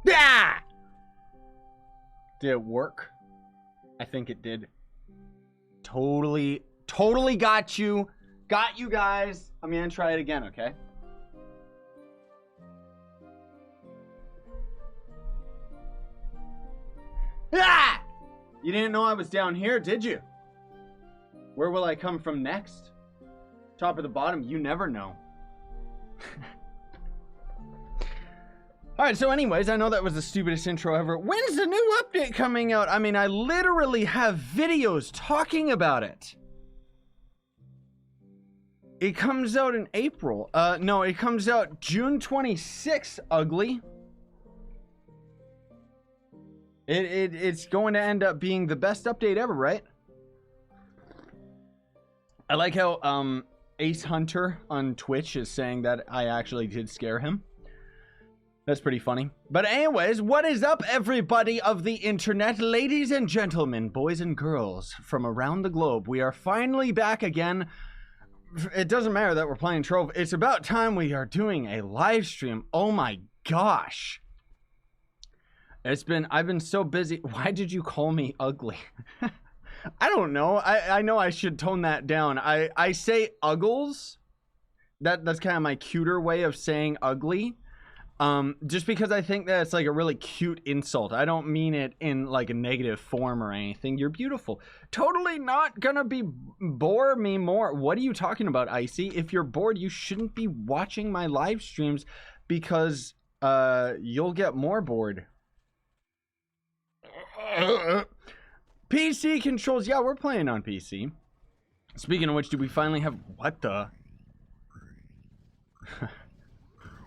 Ah! Did it work? I think it did. Totally got you. Got you guys. I'm gonna try it again, okay? Ah! You didn't know I was down here, did you? Where will I come from next? Top or the bottom? You never know. Alright, so anyways, I know that was the stupidest intro ever. When's the new update coming out? I mean, I literally have videos talking about it. It comes out in April. No, it comes out June 26th, ugly. It's going to end up being the best update ever, right? I like how Ace Hunter on Twitch is saying that I actually did scare him. That's pretty funny. But anyways, what is up, everybody of the internet? Ladies and gentlemen, boys and girls from around the globe, we are finally back again. It doesn't matter that we're playing Trove. It's about time we are doing a live stream. Oh my gosh. I've been so busy. Why did you call me ugly? I don't know. I know I should tone that down. I say uggles. That's kind of my cuter way of saying ugly. Just because I think that it's like a really cute insult. I don't mean it in like a negative form or anything. You're beautiful. Totally not gonna be bore me more. What are you talking about, Icy? If you're bored, you shouldn't be watching my live streams because you'll get more bored. PC controls. Yeah, we're playing on PC. Speaking of which, do we finally have... What the...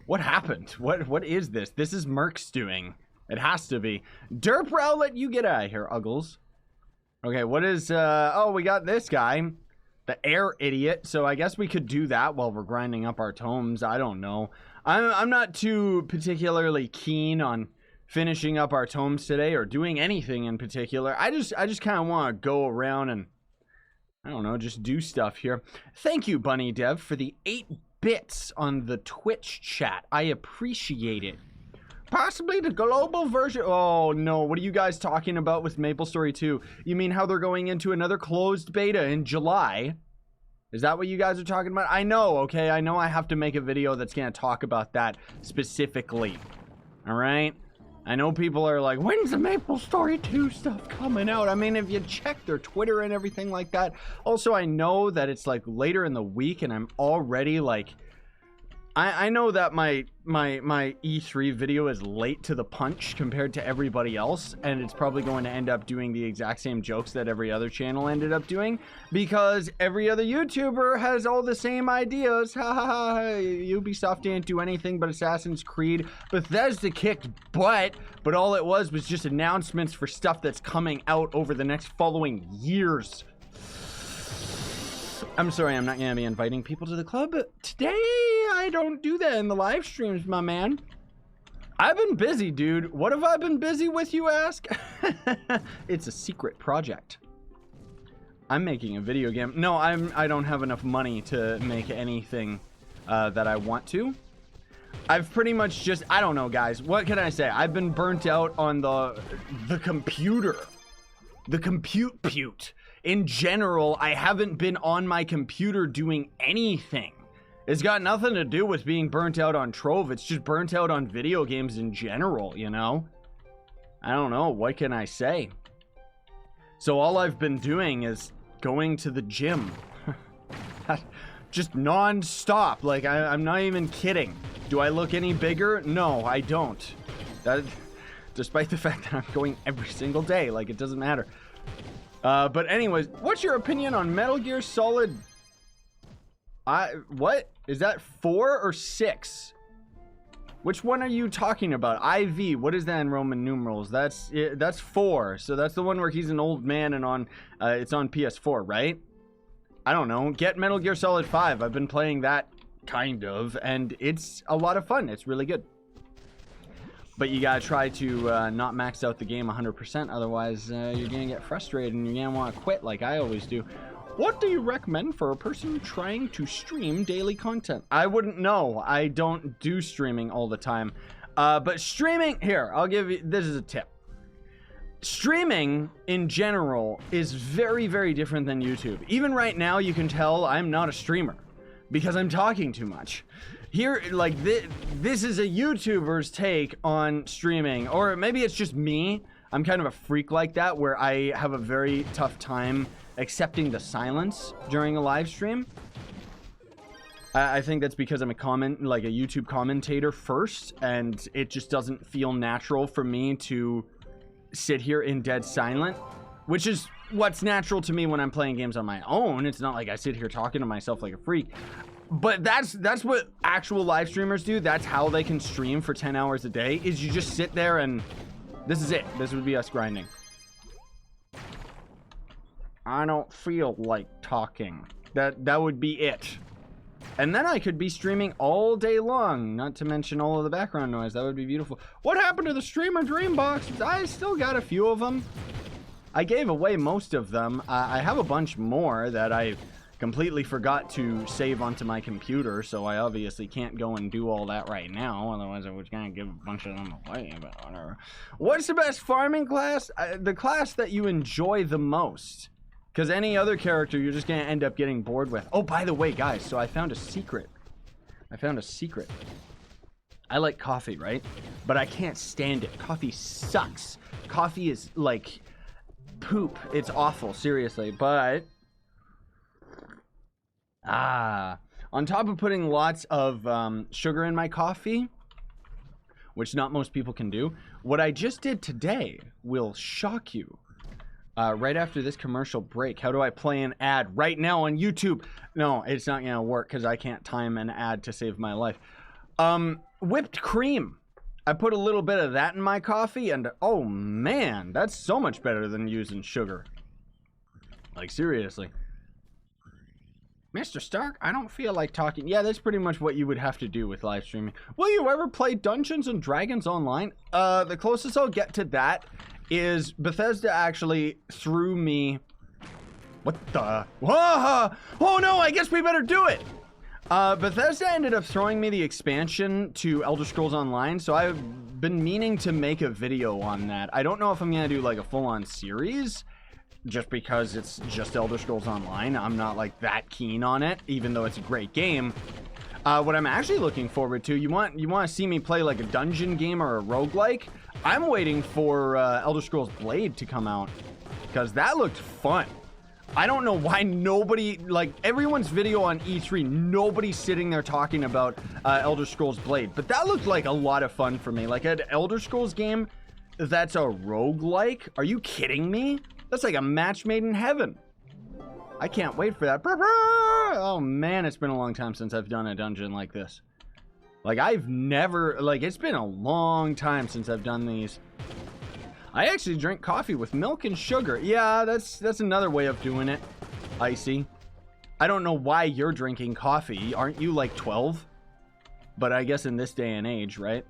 What happened? What is this? This is Merc's doing. It has to be. Derp Rowlet, you get out of here, Uggles. Okay, what is... Oh, we got this guy. The air idiot. So I guess we could do that while we're grinding up our tomes. I don't know. I'm not too particularly keen on finishing up our tomes today or doing anything in particular. I just kind of want to go around and, I don't know, just do stuff here. Thank you, Bunny Dev, for the 8 bits on the Twitch chat. I appreciate it. Possibly the global version. Oh no, what are you guys talking about with MapleStory 2? You mean how they're going into another closed beta in July? Is that what you guys are talking about? I know, okay? I know I have to make a video that's going to talk about that specifically. All right? I know people are like, when's the MapleStory 2 stuff coming out? I mean, if you check their Twitter and everything like that. Also, I know that it's like later in the week and I'm already like, I know that my E3 video is late to the punch compared to everybody else, and it's probably going to end up doing the exact same jokes that every other channel ended up doing, because every other YouTuber has all the same ideas. Ha ha ha, Ubisoft didn't do anything but Assassin's Creed. Bethesda kicked butt, but all it was just announcements for stuff that's coming out over the next following years. I'm sorry, I'm not going to be inviting people to the club today. I don't do that in the live streams, my man. I've been busy, dude. What have I been busy with, you ask? It's a secret project. I'm making a video game. No, I don't have enough money to make anything that I want to. I've pretty much just, I don't know, guys. What can I say? I've been burnt out on the computer. The compute. In general, I haven't been on my computer doing anything. It's got nothing to do with being burnt out on Trove. It's just burnt out on video games in general, you know? I don't know. What can I say? So all I've been doing is going to the gym. Just non-stop. Like, I'm not even kidding. Do I look any bigger? No, I don't. Despite the fact that I'm going every single day. Like, it doesn't matter. But anyways, what's your opinion on Metal Gear Solid? What? Is that 4 or 6? Which one are you talking about? IV, what is that in Roman numerals? That's 4. So that's the one where he's an old man and on, it's on PS4, right? I don't know. Get Metal Gear Solid 5. I've been playing that, kind of, and it's a lot of fun. It's really good. But you gotta try to not max out the game 100%, otherwise you're gonna get frustrated and you're gonna want to quit like I always do. What do you recommend for a person trying to stream daily content? I wouldn't know. I don't do streaming all the time. But streaming, here, I'll give you, this is a tip. Streaming in general is very, very different than YouTube. Even right now, you can tell I'm not a streamer because I'm talking too much. Here, like, this is a YouTuber's take on streaming, or maybe it's just me. I'm kind of a freak like that, where I have a very tough time accepting the silence during a live stream. I think that's because I'm a YouTube commentator first, and it just doesn't feel natural for me to sit here in dead silent, which is what's natural to me when I'm playing games on my own. It's not like I sit here talking to myself like a freak. But that's what actual live streamers do. That's how they can stream for 10 hours a day, is you just sit there and this is it. This would be us grinding. I don't feel like talking. That would be it. And then I could be streaming all day long, not to mention all of the background noise. That would be beautiful. What happened to the streamer dream boxes? I still got a few of them. I gave away most of them. I have a bunch more that I completely forgot to save onto my computer, so I obviously can't go and do all that right now. Otherwise, I was gonna give a bunch of them away, but whatever. What's the best farming class? The class that you enjoy the most. Because any other character, you're just going to end up getting bored with. Oh, by the way, guys, so I found a secret. I like coffee, right? But I can't stand it. Coffee sucks. Coffee is like poop. It's awful, seriously. But, on top of putting lots of sugar in my coffee, which not most people can do, what I just did today will shock you. Right after this commercial break, how do I play an ad right now on YouTube? No, it's not gonna work because I can't time an ad to save my life. Whipped cream. I put a little bit of that in my coffee, and oh man, that's so much better than using sugar. Like, seriously. Mr. Stark, I don't feel like talking. Yeah, that's pretty much what you would have to do with live streaming. Will you ever play Dungeons and Dragons online? The closest I'll get to that is Bethesda actually threw me... What the... Whoa! Oh no, I guess we better do it! Bethesda ended up throwing me the expansion to Elder Scrolls Online, so I've been meaning to make a video on that. I don't know if I'm gonna do like a full-on series, just because it's just Elder Scrolls Online. I'm not like that keen on it, even though it's a great game. What I'm actually looking forward to, you want to see me play like a dungeon game or a roguelike? I'm waiting for Elder Scrolls Blade to come out, because that looked fun. I don't know why nobody, like everyone's video on E3, nobody's sitting there talking about Elder Scrolls Blade, but that looked like a lot of fun for me. Like an Elder Scrolls game that's a roguelike? Are you kidding me? That's like a match made in heaven. I can't wait for that. Oh man, it's been a long time since I've done a dungeon like this. Like I've never, like it's been a long time since I've done these. I actually drink coffee with milk and sugar. Yeah, that's another way of doing it. Icy. I don't know why you're drinking coffee. Aren't you like 12? But I guess in this day and age, right?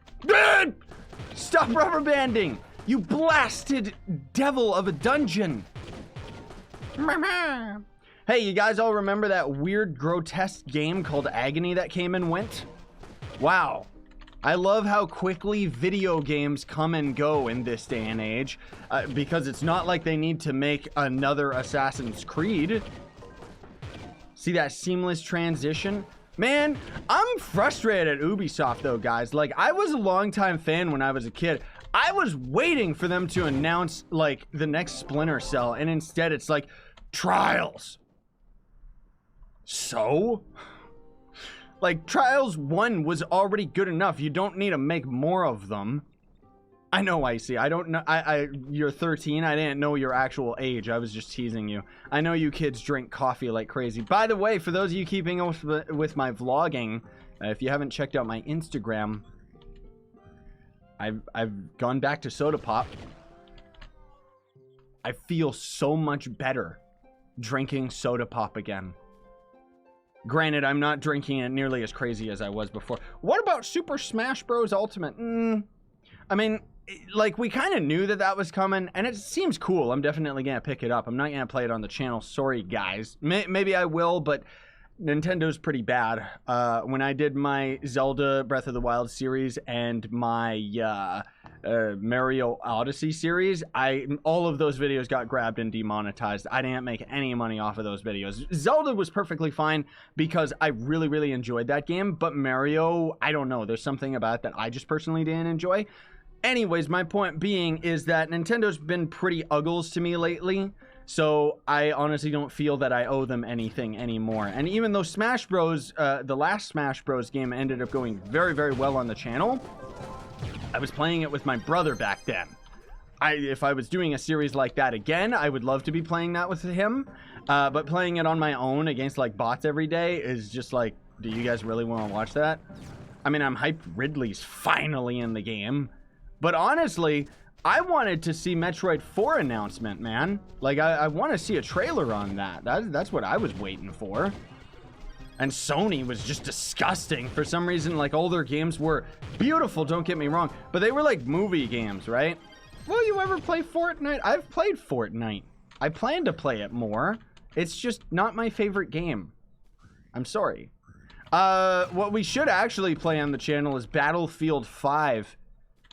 Stop rubber banding! You blasted devil of a dungeon! Hey, you guys all remember that weird, grotesque game called Agony that came and went? Wow. I love how quickly video games come and go in this day and age, because it's not like they need to make another Assassin's Creed. See that seamless transition? Man, I'm frustrated at Ubisoft though, guys. Like, I was a longtime fan when I was a kid. I was waiting for them to announce, like, the next Splinter Cell, and instead it's like, Trials. So? Like, Trials 1 was already good enough. You don't need to make more of them. I know, Icy. I don't know. You're 13. I didn't know your actual age. I was just teasing you. I know you kids drink coffee like crazy. By the way, for those of you keeping up with my vlogging, if you haven't checked out my Instagram, I've gone back to soda pop. I feel so much better drinking soda pop again. Granted, I'm not drinking it nearly as crazy as I was before. What about Super Smash Bros. Ultimate? I mean, like, we kind of knew that that was coming, and it seems cool. I'm definitely going to pick it up. I'm not going to play it on the channel. Sorry, guys. Maybe I will, but Nintendo's pretty bad. When I did my Zelda Breath of the Wild series and my Mario Odyssey series, all of those videos got grabbed and demonetized. I didn't make any money off of those videos. Zelda was perfectly fine because I really, really enjoyed that game, but Mario, I don't know. There's something about that I just personally didn't enjoy. Anyways, my point being is that Nintendo's been pretty uggles to me lately. So I honestly don't feel that I owe them anything anymore. And even though Smash Bros, the last Smash Bros game ended up going very, very well on the channel, I was playing it with my brother back then. If I was doing a series like that again, I would love to be playing that with him. But playing it on my own against like bots every day is just like, do you guys really want to watch that? I mean, I'm hyped Ridley's finally in the game. But honestly, I wanted to see Metroid 4 announcement, man. Like, I want to see a trailer on that. That's what I was waiting for. And Sony was just disgusting. For some reason, like, all their games were beautiful, don't get me wrong. But they were like movie games, right? Will you ever play Fortnite? I've played Fortnite. I plan to play it more. It's just not my favorite game. I'm sorry. What we should actually play on the channel is Battlefield 5.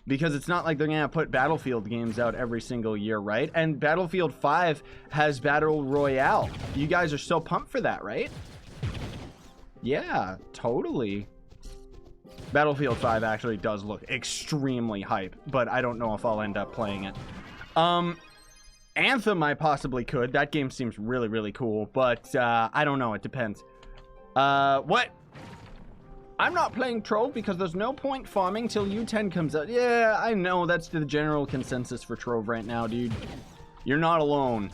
Because it's not like they're gonna put Battlefield games out every single year, right? And Battlefield 5 has Battle Royale. You guys are so pumped for that, right? Yeah, totally. Battlefield 5 actually does look extremely hype, but I don't know if I'll end up playing it. Anthem, I possibly could. That game seems really, really cool, but I don't know. It depends. What? I'm not playing Trove because there's no point farming till U10 comes out. Yeah, I know. That's the general consensus for Trove right now, dude. You're not alone.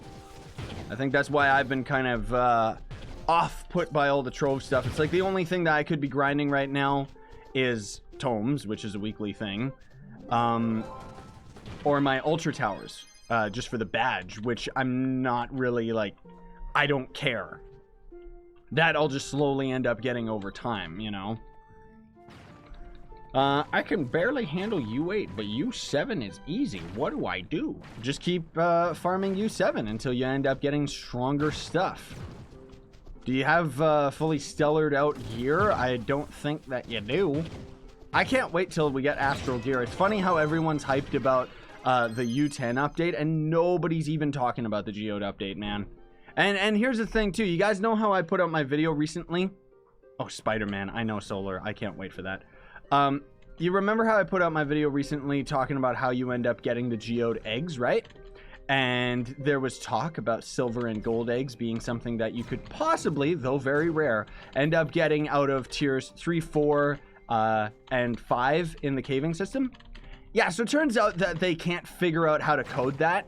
I think that's why I've been kind of off-put by all the Trove stuff. It's like the only thing that I could be grinding right now is Tomes, which is a weekly thing. Or my Ultra Towers, just for the badge, which I'm not really, like, I don't care. That I'll just slowly end up getting over time, you know? I can barely handle U8, but U7 is easy. What do I do? Just keep farming U7 until you end up getting stronger stuff. Do you have fully stellared out gear? I don't think that you do. I can't wait till we get Astral Gear. It's funny how everyone's hyped about the U10 update, and nobody's even talking about the Geode update, man. And here's the thing, too. You guys know how I put out my video recently? Oh, Spider-Man. I know, Solar. I can't wait for that. You remember how I put out my video recently talking about how you end up getting the Geode eggs, right? And there was talk about silver and gold eggs being something that you could possibly, though very rare, end up getting out of tiers 3, 4, and 5 in the caving system. Yeah, so it turns out that they can't figure out how to code that.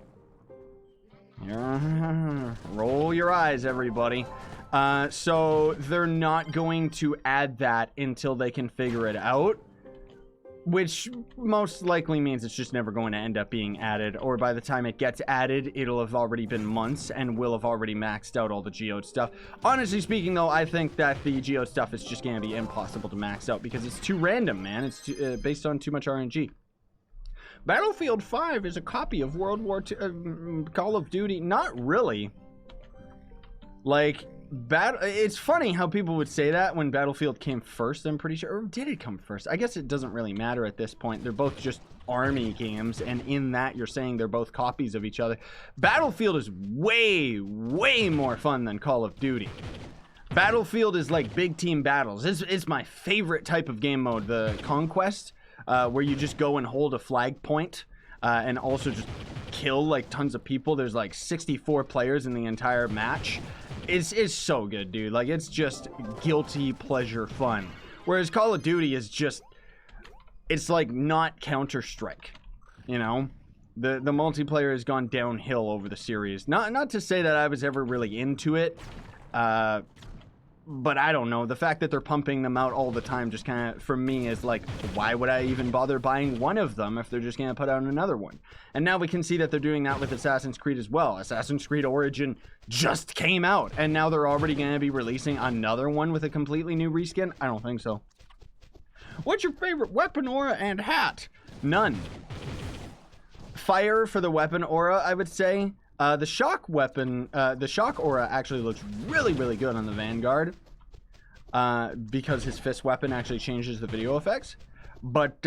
Roll your eyes, everybody. So they're not going to add that until they can figure it out, which most likely means it's just never going to end up being added, or by the time it gets added, it'll have already been months and will have already maxed out all the Geode stuff. Honestly speaking, though, I think that the Geode stuff is just going to be impossible to max out because it's too random, man. It's too, based on too much RNG. Battlefield 5 is a copy of World War II, Call of Duty. Not really. Like, it's funny how people would say that when Battlefield came first, I'm pretty sure. Or did it come first? I guess it doesn't really matter at this point. They're both just army games, and in that you're saying they're both copies of each other. Battlefield is way, way more fun than Call of Duty. Battlefield is like big team battles. It's my favorite type of game mode, the Conquest. Where you just go and hold a flag point and also just kill like tons of people. There's like 64 players in the entire match. It's so good, dude. Like, it's just guilty pleasure fun. Whereas Call of Duty is just, it's like not Counter-Strike, you know? The multiplayer has gone downhill over the series. Not to say that I was ever really into it, but I don't know. The fact that they're pumping them out all the time just kind of, for me, is like, why would I even bother buying one of them if they're just going to put out another one? And now we can see that they're doing that with Assassin's Creed as well. Assassin's Creed Origin just came out, and now they're already going to be releasing another one with a completely new reskin? I don't think so. What's your favorite weapon aura and hat? None. Fire for the weapon aura, I would say. The shock weapon, the shock aura actually looks really, really good on the Vanguard. because his fist weapon actually changes the video effects. But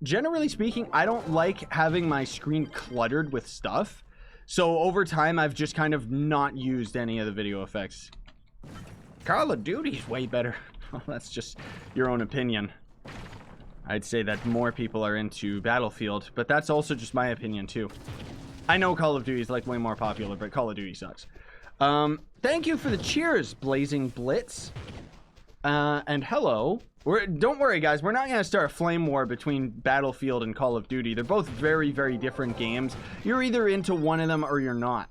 generally speaking, I don't like having my screen cluttered with stuff. So over time, I've just kind of not used any of the video effects. Call of Duty's way better. Well, that's just your own opinion. I'd say that more people are into Battlefield, but that's also just my opinion too. I know Call of Duty is like way more popular, but Call of Duty sucks. Thank you for the cheers, Blazing Blitz. And hello. Don't worry, guys. We're not going to start a flame war between Battlefield and Call of Duty. They're both very, very different games. You're either into one of them or you're not.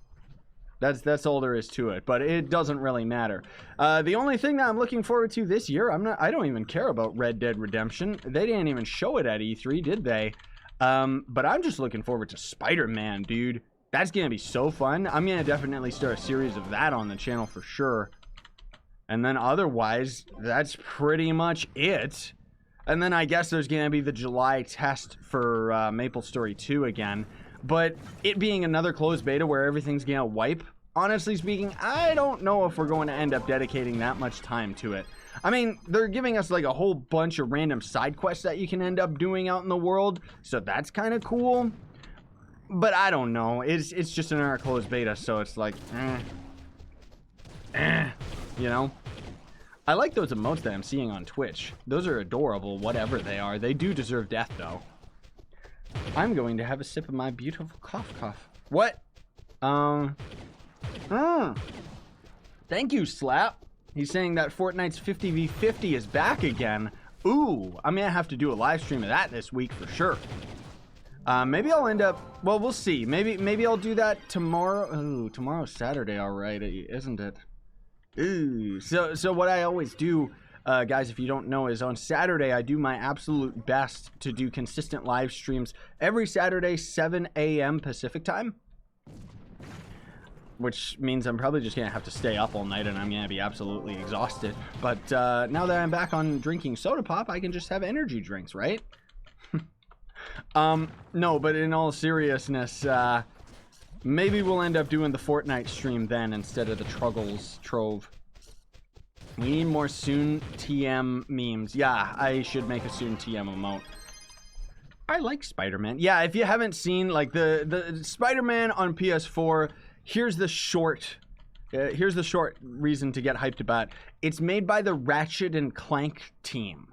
That's all there is to it. But it doesn't really matter. The only thing that I'm looking forward to this year, I don't even care about Red Dead Redemption. They didn't even show it at E3, did they? But I'm just looking forward to Spider-Man, dude. That's going to be so fun. I'm going to definitely start a series of that on the channel for sure. And then otherwise, that's pretty much it. And then I guess there's going to be the July test for MapleStory 2 again. But it being another closed beta where everything's going to wipe, honestly speaking, I don't know if we're going to end up dedicating that much time to it. I mean, they're giving us like a whole bunch of random side quests that you can end up doing out in the world. So that's kind of cool. But I don't know. It's just another closed beta, so it's like, you know? I like those emotes that I'm seeing on Twitch. Those are adorable, whatever they are. They do deserve death, though. I'm going to have a sip of my beautiful cough. What? Thank you, Slap. He's saying that Fortnite's 50v50 is back again. Ooh, I'm gonna have to do a live stream of that this week for sure. Maybe I'll end up, well, we'll see. Maybe I'll do that tomorrow. Ooh, tomorrow's Saturday already, isn't it? Ooh, so what I always do, guys, if you don't know, is on Saturday I do my absolute best to do consistent live streams every Saturday, 7 a.m. Pacific time. Which means I'm probably just going to have to stay up all night and I'm going to be absolutely exhausted. But now that I'm back on drinking soda pop, I can just have energy drinks, right? No, but in all seriousness, maybe we'll end up doing the Fortnite stream then instead of the Trove. We need more soon TM memes. Yeah, I should make a soon TM emote. I like Spider-Man. Yeah, if you haven't seen like the Spider-Man on PS4, here's the short reason to get hyped about. It's made by the Ratchet and Clank team.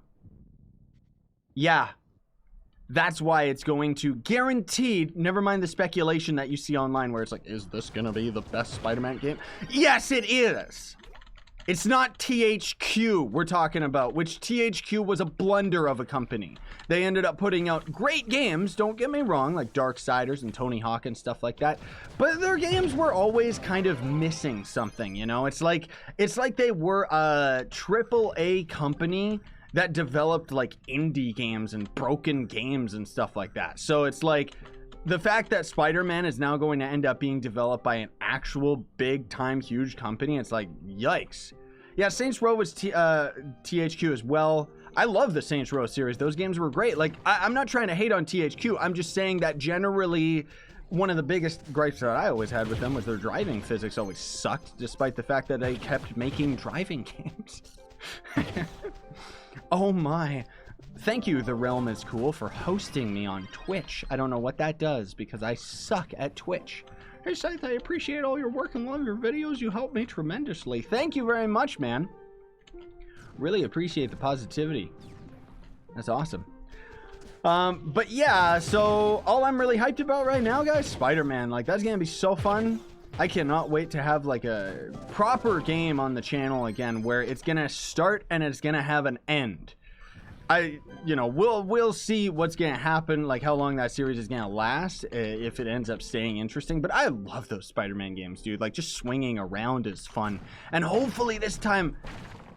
Yeah. That's why it's going to guaranteed, never mind the speculation that you see online where it's like, is this going to be the best Spider-Man game? Yes, it is. It's not THQ we're talking about, which THQ was a blunder of a company. They ended up putting out great games, don't get me wrong, like Darksiders and Tony Hawk and stuff like that. But their games were always kind of missing something, you know? It's like they were a AAA company that developed like indie games and broken games and stuff like that. So it's like the fact that Spider-Man is now going to end up being developed by an actual big time huge company, it's like, yikes. Yeah, Saints Row was THQ as well. I love the Saints Row series. Those games were great. Like, I'm not trying to hate on THQ. I'm just saying that generally one of the biggest gripes that I always had with them was their driving physics always sucked, despite the fact that they kept making driving games. Oh my. Thank you, The Realm is Cool, for hosting me on Twitch. I don't know what that does because I suck at Twitch. Hey, Scythe, I appreciate all your work and love your videos. You help me tremendously. Thank you very much, man. Really appreciate the positivity. That's awesome. But yeah, so all I'm really hyped about right now, guys, Spider-Man. Like, that's going to be so fun. I cannot wait to have like a proper game on the channel again where it's going to start and it's going to have an end. We'll see what's going to happen, like how long that series is going to last, if it ends up staying interesting. But I love those Spider-Man games, dude. Like, just swinging around is fun. And hopefully this time,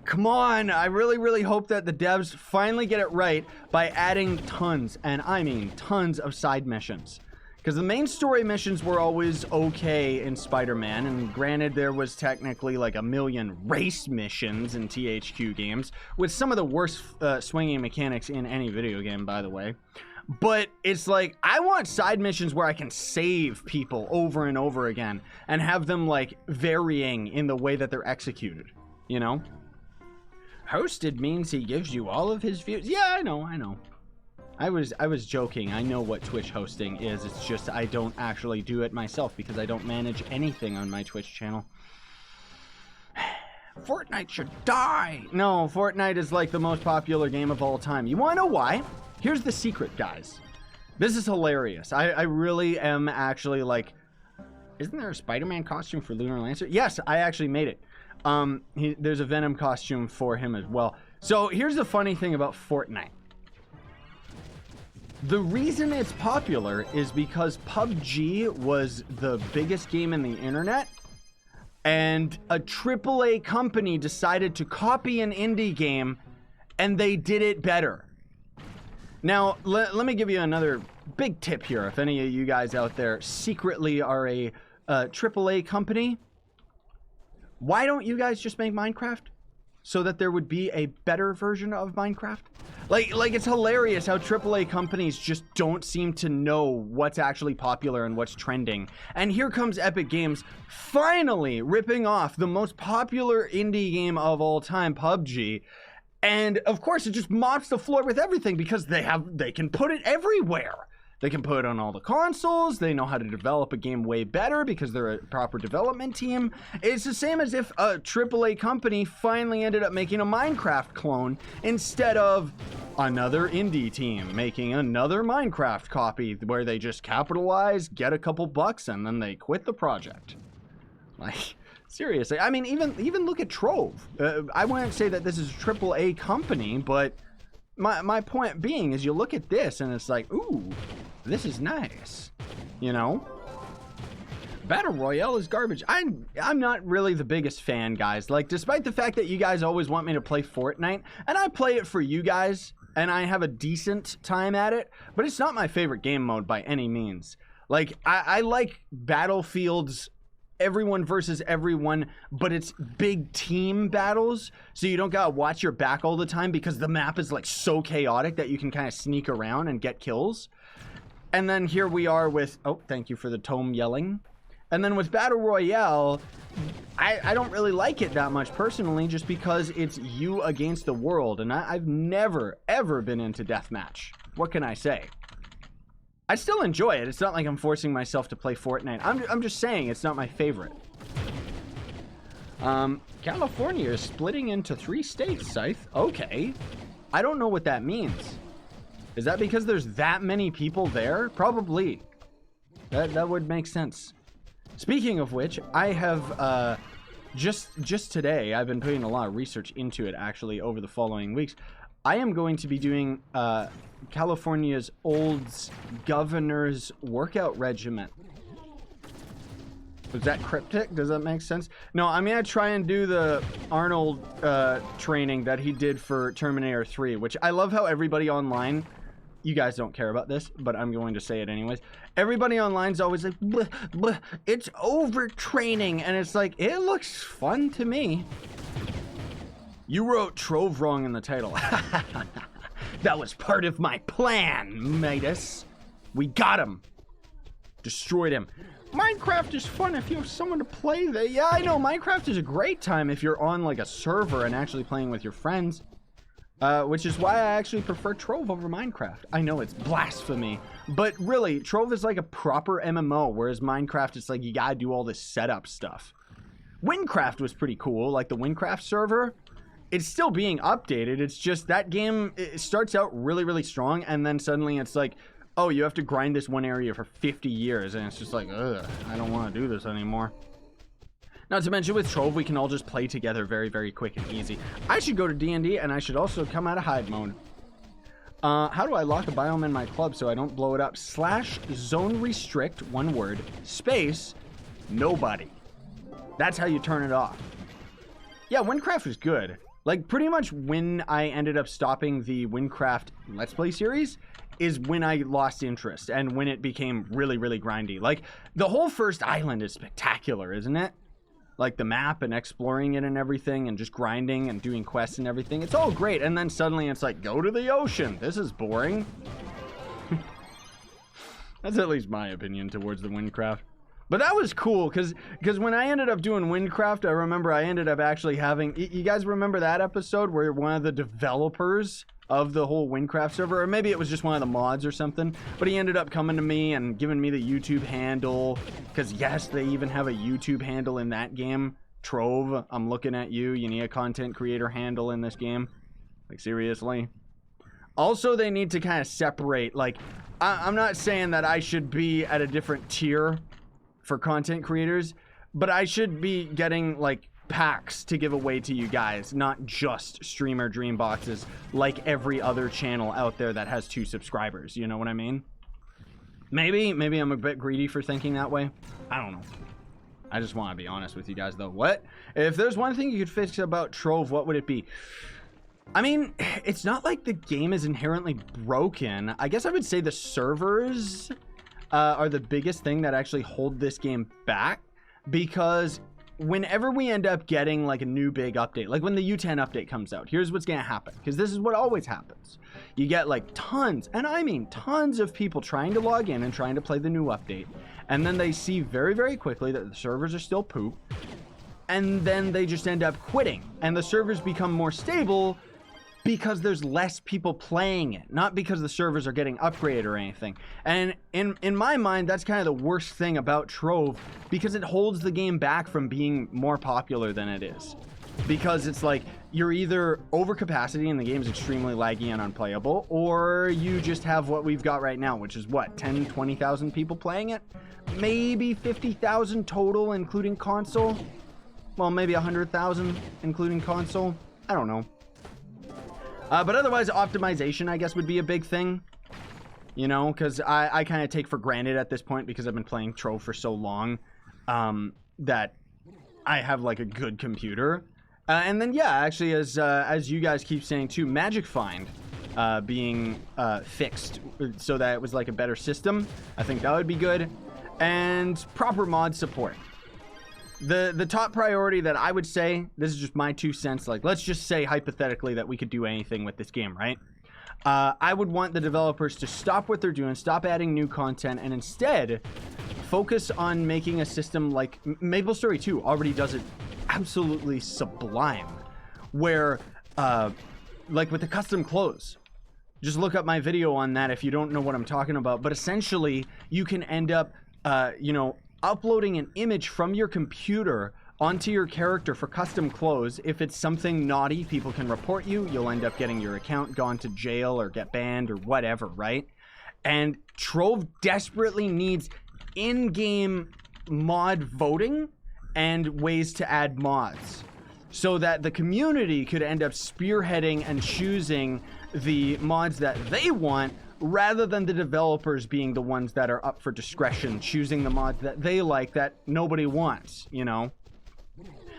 come on, I really, really hope that the devs finally get it right by adding tons, and I mean tons of side missions. Because the main story missions were always okay in Spider-Man, and granted there was technically like a million race missions in THQ games, with some of the worst swinging mechanics in any video game, by the way. But it's like, I want side missions where I can save people over and over again, and have them like varying in the way that they're executed, you know? Hosted means he gives you all of his views. Yeah, I know. I was joking. I know what Twitch hosting is. It's just I don't actually do it myself because I don't manage anything on my Twitch channel. Fortnite should die. No, Fortnite is like the most popular game of all time. You want to know why? Here's the secret, guys. This is hilarious. I really am actually like, isn't there a Spider-Man costume for Lunar Lancer? Yes, I actually made it. There's a Venom costume for him as well. So here's the funny thing about Fortnite. The reason it's popular is because PUBG was the biggest game in the internet, and a AAA company decided to copy an indie game, and they did it better. Now, let me give you another big tip here. If any of you guys out there secretly are a AAA company, why don't you guys just make Minecraft so that there would be a better version of Minecraft? Like it's hilarious how AAA companies just don't seem to know what's actually popular and what's trending. And here comes Epic Games finally ripping off the most popular indie game of all time, PUBG. And of course it just mops the floor with everything because they can put it everywhere. They can put it on all the consoles. They know how to develop a game way better because they're a proper development team. It's the same as if a AAA company finally ended up making a Minecraft clone instead of another indie team making another Minecraft copy where they just capitalize, get a couple bucks, and then they quit the project. Like, seriously. I mean, even look at Trove. I wouldn't say that this is a AAA company, but my point being is you look at this and it's like, ooh, this is nice, you know? Battle Royale is garbage. I'm not really the biggest fan, guys. Like, despite the fact that you guys always want me to play Fortnite, and I play it for you guys, and I have a decent time at it, but it's not my favorite game mode by any means. Like, I like Battlefield's everyone versus everyone, but it's big team battles, so you don't gotta watch your back all the time because the map is like so chaotic that you can kind of sneak around and get kills. And then here we are with, oh, thank you for the tome yelling. And then with Battle Royale, I don't really like it that much personally, just because it's you against the world, and I've never ever been into deathmatch. What can I say? I still enjoy it. It's not like I'm forcing myself to play Fortnite. I'm just saying it's not my favorite. California is splitting into 3 states, Scythe. Okay. I don't know what that means. Is that because there's that many people there? Probably. That would make sense. Speaking of which, I have just today, I've been putting a lot of research into it actually over the following weeks. I am going to be doing California's old governor's workout regimen. Was that cryptic? Does that make sense? No, I'm gonna try and do the Arnold training that he did for Terminator 3, which I love how everybody online, you guys don't care about this, but I'm going to say it anyways. Everybody online's always like, bleh, bleh, it's overtraining, and it's like, it looks fun to me. You wrote Trove wrong in the title. That was part of my plan, Midas. We got him. Destroyed him. Minecraft is fun if you have someone to play there. Yeah, I know. Minecraft is a great time if you're on like a server and actually playing with your friends. Which is why I actually prefer Trove over Minecraft. I know it's blasphemy, but really, Trove is like a proper MMO, whereas Minecraft is like you gotta do all this setup stuff. Winecraft was pretty cool, like the Winecraft server. It's still being updated. It's just that game, it starts out really, really strong, and then suddenly it's like, oh, you have to grind this one area for 50 years, and it's just like, ugh, I don't want to do this anymore. Not to mention with Trove, we can all just play together very, very quick and easy. I should go to D&D, and I should also come out of hide mode. How do I lock a biome in my club so I don't blow it up? /zone restrict, one word, space, nobody. That's how you turn it off. Yeah, Winecraft was good. Like, pretty much when I ended up stopping the Winecraft Let's Play series is when I lost interest and when it became really, really grindy. Like, the whole first island is spectacular, isn't it? Like, the map and exploring it and everything and just grinding and doing quests and everything. It's all great. And then suddenly it's like, go to the ocean. This is boring. That's at least my opinion towards the Winecraft. But that was cool because when I ended up doing Windcraft, I remember I ended up actually having, you guys remember that episode where one of the developers of the whole Windcraft server, or maybe it was just one of the mods or something, but he ended up coming to me and giving me the YouTube handle, because yes, they even have a YouTube handle in that game. Trove, I'm looking at you. You need a content creator handle in this game. Like, seriously? Also, they need to kind of separate, like, I'm not saying that I should be at a different tier for content creators, but I should be getting like packs to give away to you guys, not just streamer dream boxes like every other channel out there that has 2 subscribers. You know what I mean? Maybe I'm a bit greedy for thinking that way. I don't know. I just want to be honest with you guys though. What if there's one thing you could fix about Trove, what would it be? I mean, it's not like the game is inherently broken. I guess I would say the servers are the biggest thing that actually hold this game back, because whenever we end up getting like a new big update, like when the U10 update comes out, here's what's gonna happen, because this is what always happens. You get like tons, and I mean tons of people trying to log in and trying to play the new update, and then they see very, very quickly that the servers are still poop, and then they just end up quitting, and the servers become more stable because there's less people playing it, not because the servers are getting upgraded or anything. And in my mind, that's kind of the worst thing about Trove, because it holds the game back from being more popular than it is. Because it's like, you're either over capacity and the game's extremely laggy and unplayable, or you just have what we've got right now, which is what, 10, 20,000 people playing it? Maybe 50,000 total, including console? Well, maybe 100,000, including console? I don't know. But otherwise, optimization, I guess, would be a big thing. You know, because I kind of take for granted at this point, because I've been playing Trove for so long, that I have, like, a good computer. And then, yeah, actually, as you guys keep saying, too, Magic Find being fixed so that it was, like, a better system. I think that would be good. And proper mod support. The top priority that I would say, this is just my 2 cents, like, let's just say hypothetically that we could do anything with this game, right? I would want the developers to stop what they're doing, stop adding new content, and instead focus on making a system like MapleStory 2 already does it absolutely sublime, where, like with the custom clothes, just look up my video on that if you don't know what I'm talking about, but essentially you can end up, you know, uploading an image from your computer onto your character for custom clothes. If it's something naughty, people can report you. You'll end up getting your account gone to jail or get banned or whatever, right? And Trove desperately needs in-game mod voting and ways to add mods, so that the community could end up spearheading and choosing the mods that they want, rather than the developers being the ones that are up for discretion, choosing the mods that they like that nobody wants, you know?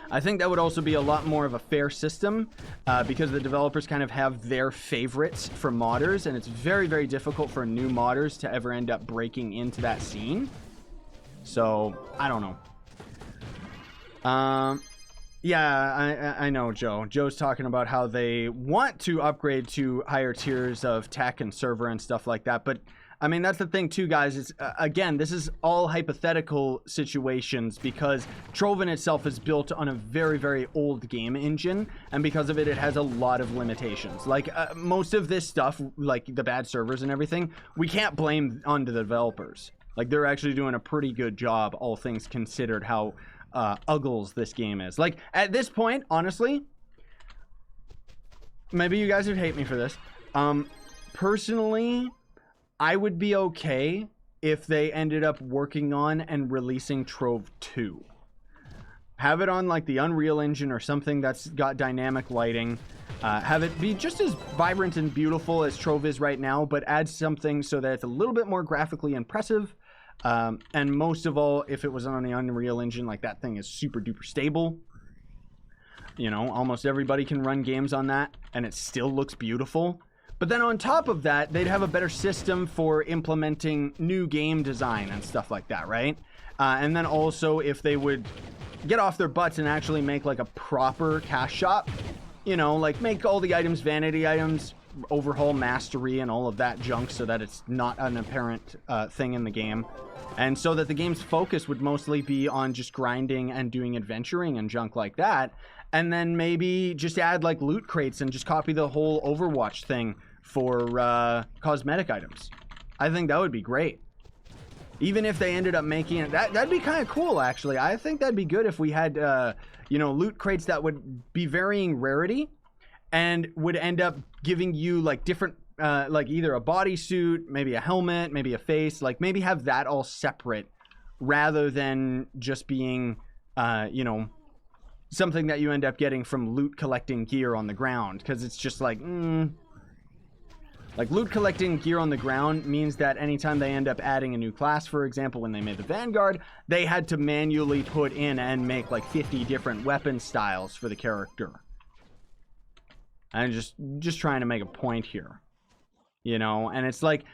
I think that would also be a lot more of a fair system, because the developers kind of have their favorites for modders, and it's very, very difficult for new modders to ever end up breaking into that scene. So, I don't know. Yeah, I know, Joe. Joe's talking about how they want to upgrade to higher tiers of tech and server and stuff like that. But, I mean, that's the thing, too, guys. Is again, this is all hypothetical situations, because Trove in itself is built on a very, very old game engine. And because of it, it has a lot of limitations. Like, most of this stuff, like the bad servers and everything, we can't blame on the developers. Like, they're actually doing a pretty good job, all things considered, how uggles this game is. Like, at this point, honestly, maybe you guys would hate me for this. Personally, I would be okay if they ended up working on and releasing Trove 2. Have it on, like, the Unreal Engine or something that's got dynamic lighting. Have it be just as vibrant and beautiful as Trove is right now, but add something so that it's a little bit more graphically impressive. And most of all, if it was on the Unreal Engine, like, that thing is super duper stable. You know, almost everybody can run games on that, and it still looks beautiful. But then on top of that, they'd have a better system for implementing new game design and stuff like that, right? And then also, if they would get off their butts and actually make, like, a proper cash shop, you know, like, make all the items vanity items, overhaul mastery and all of that junk so that it's not an apparent thing in the game. And so that the game's focus would mostly be on just grinding and doing adventuring and junk like that. And then maybe just add like loot crates and just copy the whole Overwatch thing for cosmetic items. I think that would be great. Even if they ended up making it, that'd be kind of cool, actually. I think that'd be good if we had, you know, loot crates that would be varying rarity and would end up giving you like different, like either a bodysuit, maybe a helmet, maybe a face, like maybe have that all separate rather than just being, you know, something that you end up getting from loot collecting gear on the ground. Because it's just like, like loot collecting gear on the ground means that anytime they end up adding a new class, for example, when they made the Vanguard, they had to manually put in and make like 50 different weapon styles for the character. I'm just trying to make a point here, you know. And it's like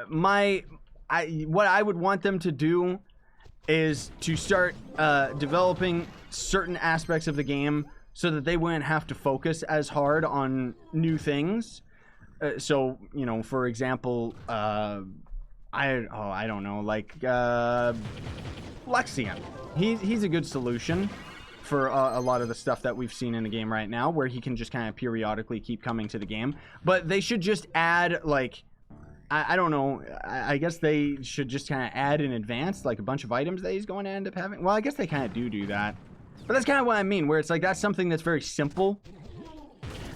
what I would want them to do is to start developing certain aspects of the game so that they wouldn't have to focus as hard on new things. So, you know, for example, I don't know, like Luxian. He's a good solution for a lot of the stuff that we've seen in the game right now, where he can just kind of periodically keep coming to the game. But they should just add, like, I don't know, I guess they should just kind of add in advance, like, a bunch of items that he's going to end up having. Well, I guess they kind of do that. But that's kind of what I mean, where it's like, that's something that's very simple.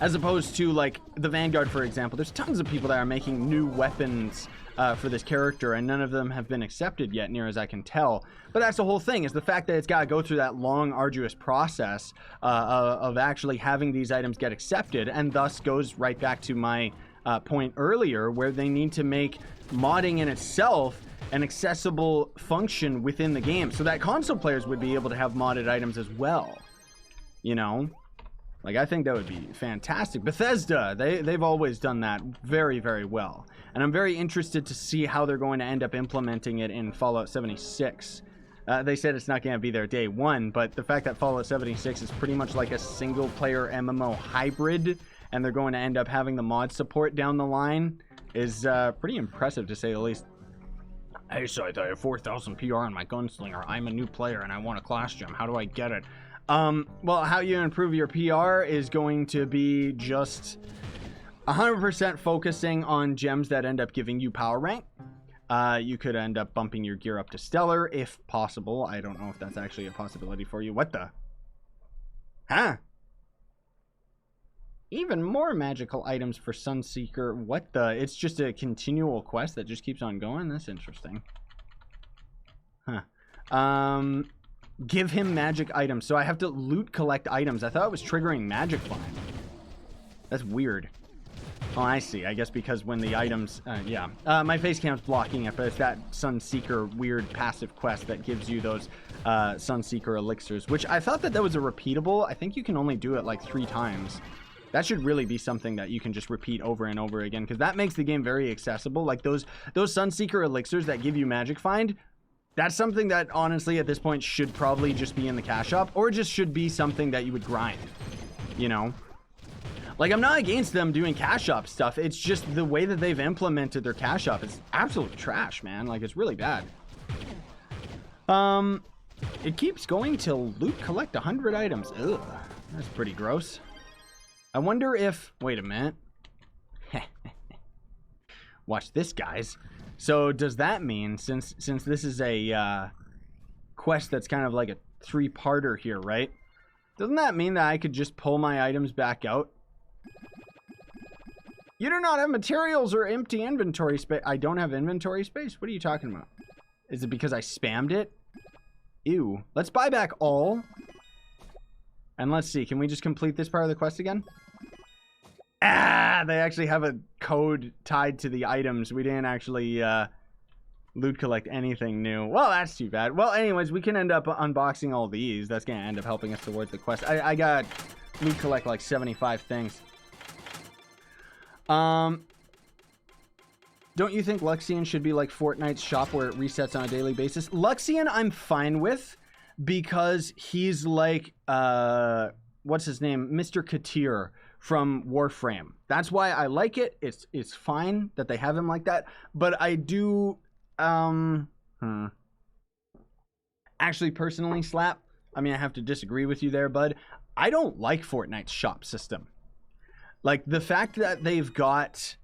As opposed to, like, the Vanguard, for example. There's tons of people that are making new weapons for this character, and none of them have been accepted yet, near as I can tell. But that's the whole thing, is the fact that it's got to go through that long, arduous process of actually having these items get accepted, and thus goes right back to my point earlier, where they need to make modding in itself an accessible function within the game, so that console players would be able to have modded items as well, you know? Like, I think that would be fantastic. Bethesda, they've always done that very, very well. And I'm very interested to see how they're going to end up implementing it in Fallout 76. They said it's not going to be there day one, but the fact that Fallout 76 is pretty much like a single-player MMO hybrid, and they're going to end up having the mod support down the line, is pretty impressive, to say the least. Hey, so I have 4,000 PR on my gunslinger. I'm a new player, and I want a class gem. How do I get it? Well, how you improve your PR is going to be just 100% focusing on gems that end up giving you power rank. You could end up bumping your gear up to stellar if possible. I don't know if that's actually a possibility for you. What the? Huh? Even more magical items for Sunseeker. What the? It's just a continual quest that just keeps on going. That's interesting. Huh. Give him magic items. So I have to loot collect items. I thought it was triggering magic find. That's weird. Oh, I see. I guess because when the items... yeah. My face cam's blocking it, but it's that Sunseeker weird passive quest that gives you those Sunseeker elixirs, which I thought that was a repeatable. I think you can only do it like 3 times. That should really be something that you can just repeat over and over again, because that makes the game very accessible. Like those Sunseeker elixirs that give you magic find... That's something that, honestly, at this point, should probably just be in the cash shop, or just should be something that you would grind, you know? Like, I'm not against them doing cash shop stuff, it's just the way that they've implemented their cash shop is absolute trash, man. Like, it's really bad. It keeps going till loot collect 100 items. Ugh, that's pretty gross. I wonder if... Wait a minute. Watch this, guys. So does that mean, since this is a quest that's kind of like a 3-parter here, right? Doesn't that mean that I could just pull my items back out? You do not have materials or empty inventory space. I don't have inventory space? What are you talking about? Is it because I spammed it? Ew. Let's buy back all. And let's see, can we just complete this part of the quest again? Ah, they actually have a code tied to the items. We didn't actually loot collect anything new. Well, that's too bad. Well, anyways, we can end up unboxing all these. That's going to end up helping us towards the quest. I got loot collect like 75 things. Don't you think Luxian should be like Fortnite's shop where it resets on a daily basis? Luxian I'm fine with because he's like, what's his name? Mr. Katir from Warframe. That's why I like it. It's fine that they have him like that, but I do actually personally, Slap, I mean, I have to disagree with you there, bud. I don't like Fortnite's shop system. Like, the fact that they've got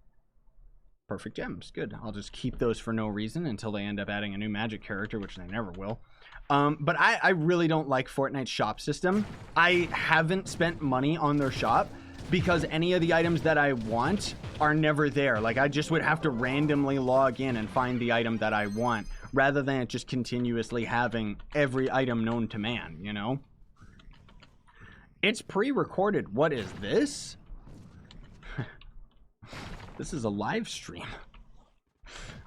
perfect gems, good. I'll just keep those for no reason until they end up adding a new magic character, which they never will. But I really don't like Fortnite's shop system. I haven't spent money on their shop because any of the items that I want are never there. Like, I just would have to randomly log in and find the item that I want, rather than it just continuously having every item known to man, you know? It's pre-recorded. What is this? This is a live stream.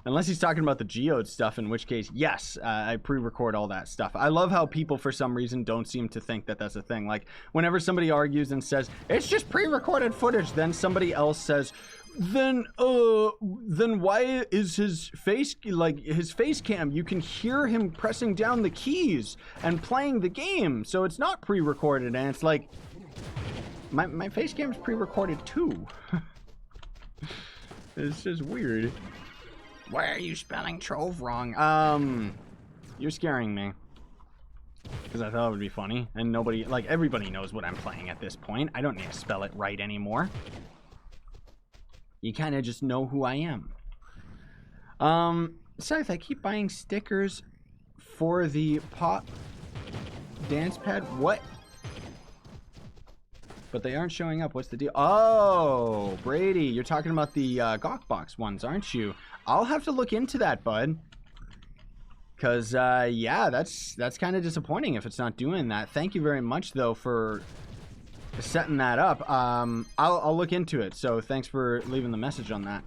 Unless he's talking about the geode stuff, in which case, yes, I pre-record all that stuff. I love how people, for some reason, don't seem to think that that's a thing. Like, whenever somebody argues and says, it's just pre-recorded footage, then somebody else says, then why is his face, like, his face cam, you can hear him pressing down the keys and playing the game, so it's not pre-recorded. And it's like, my face cam's pre-recorded too. It's just weird. Why are you spelling Trove wrong? You're scaring me. Because I thought it would be funny. And nobody, like, everybody knows what I'm playing at this point. I don't need to spell it right anymore. You kind of just know who I am. Scythe, I keep buying stickers for the pop dance pad. What? But they aren't showing up. What's the deal? Oh, Brady, you're talking about the Gawkbox ones, aren't you? I'll have to look into that, bud. Because, yeah, that's kind of disappointing if it's not doing that. Thank you very much, though, for setting that up. I'll look into it. So thanks for leaving the message on that.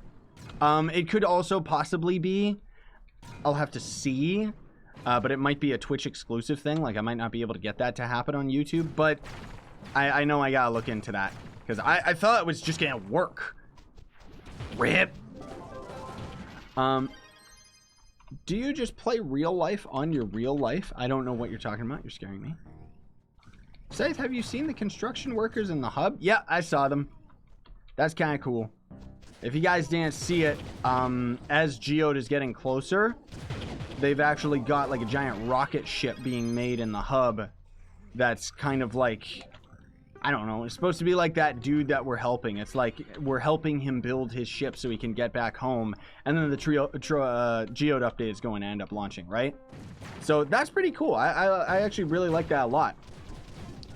It could also possibly be, I'll have to see, but it might be a Twitch exclusive thing. Like, I might not be able to get that to happen on YouTube, but I know I gotta look into that, because I thought it was just gonna work. RIP. Do you just play real life on your real life? I don't know what you're talking about. You're scaring me. Scythe, have you seen the construction workers in the hub? Yeah, I saw them. That's kind of cool. If you guys didn't see it, as Geode is getting closer, they've actually got like a giant rocket ship being made in the hub that's kind of like, I don't know, it's supposed to be like that dude that we're helping. It's like we're helping him build his ship so he can get back home, and then the Geode update is going to end up launching, right? So that's pretty cool. I actually really like that a lot.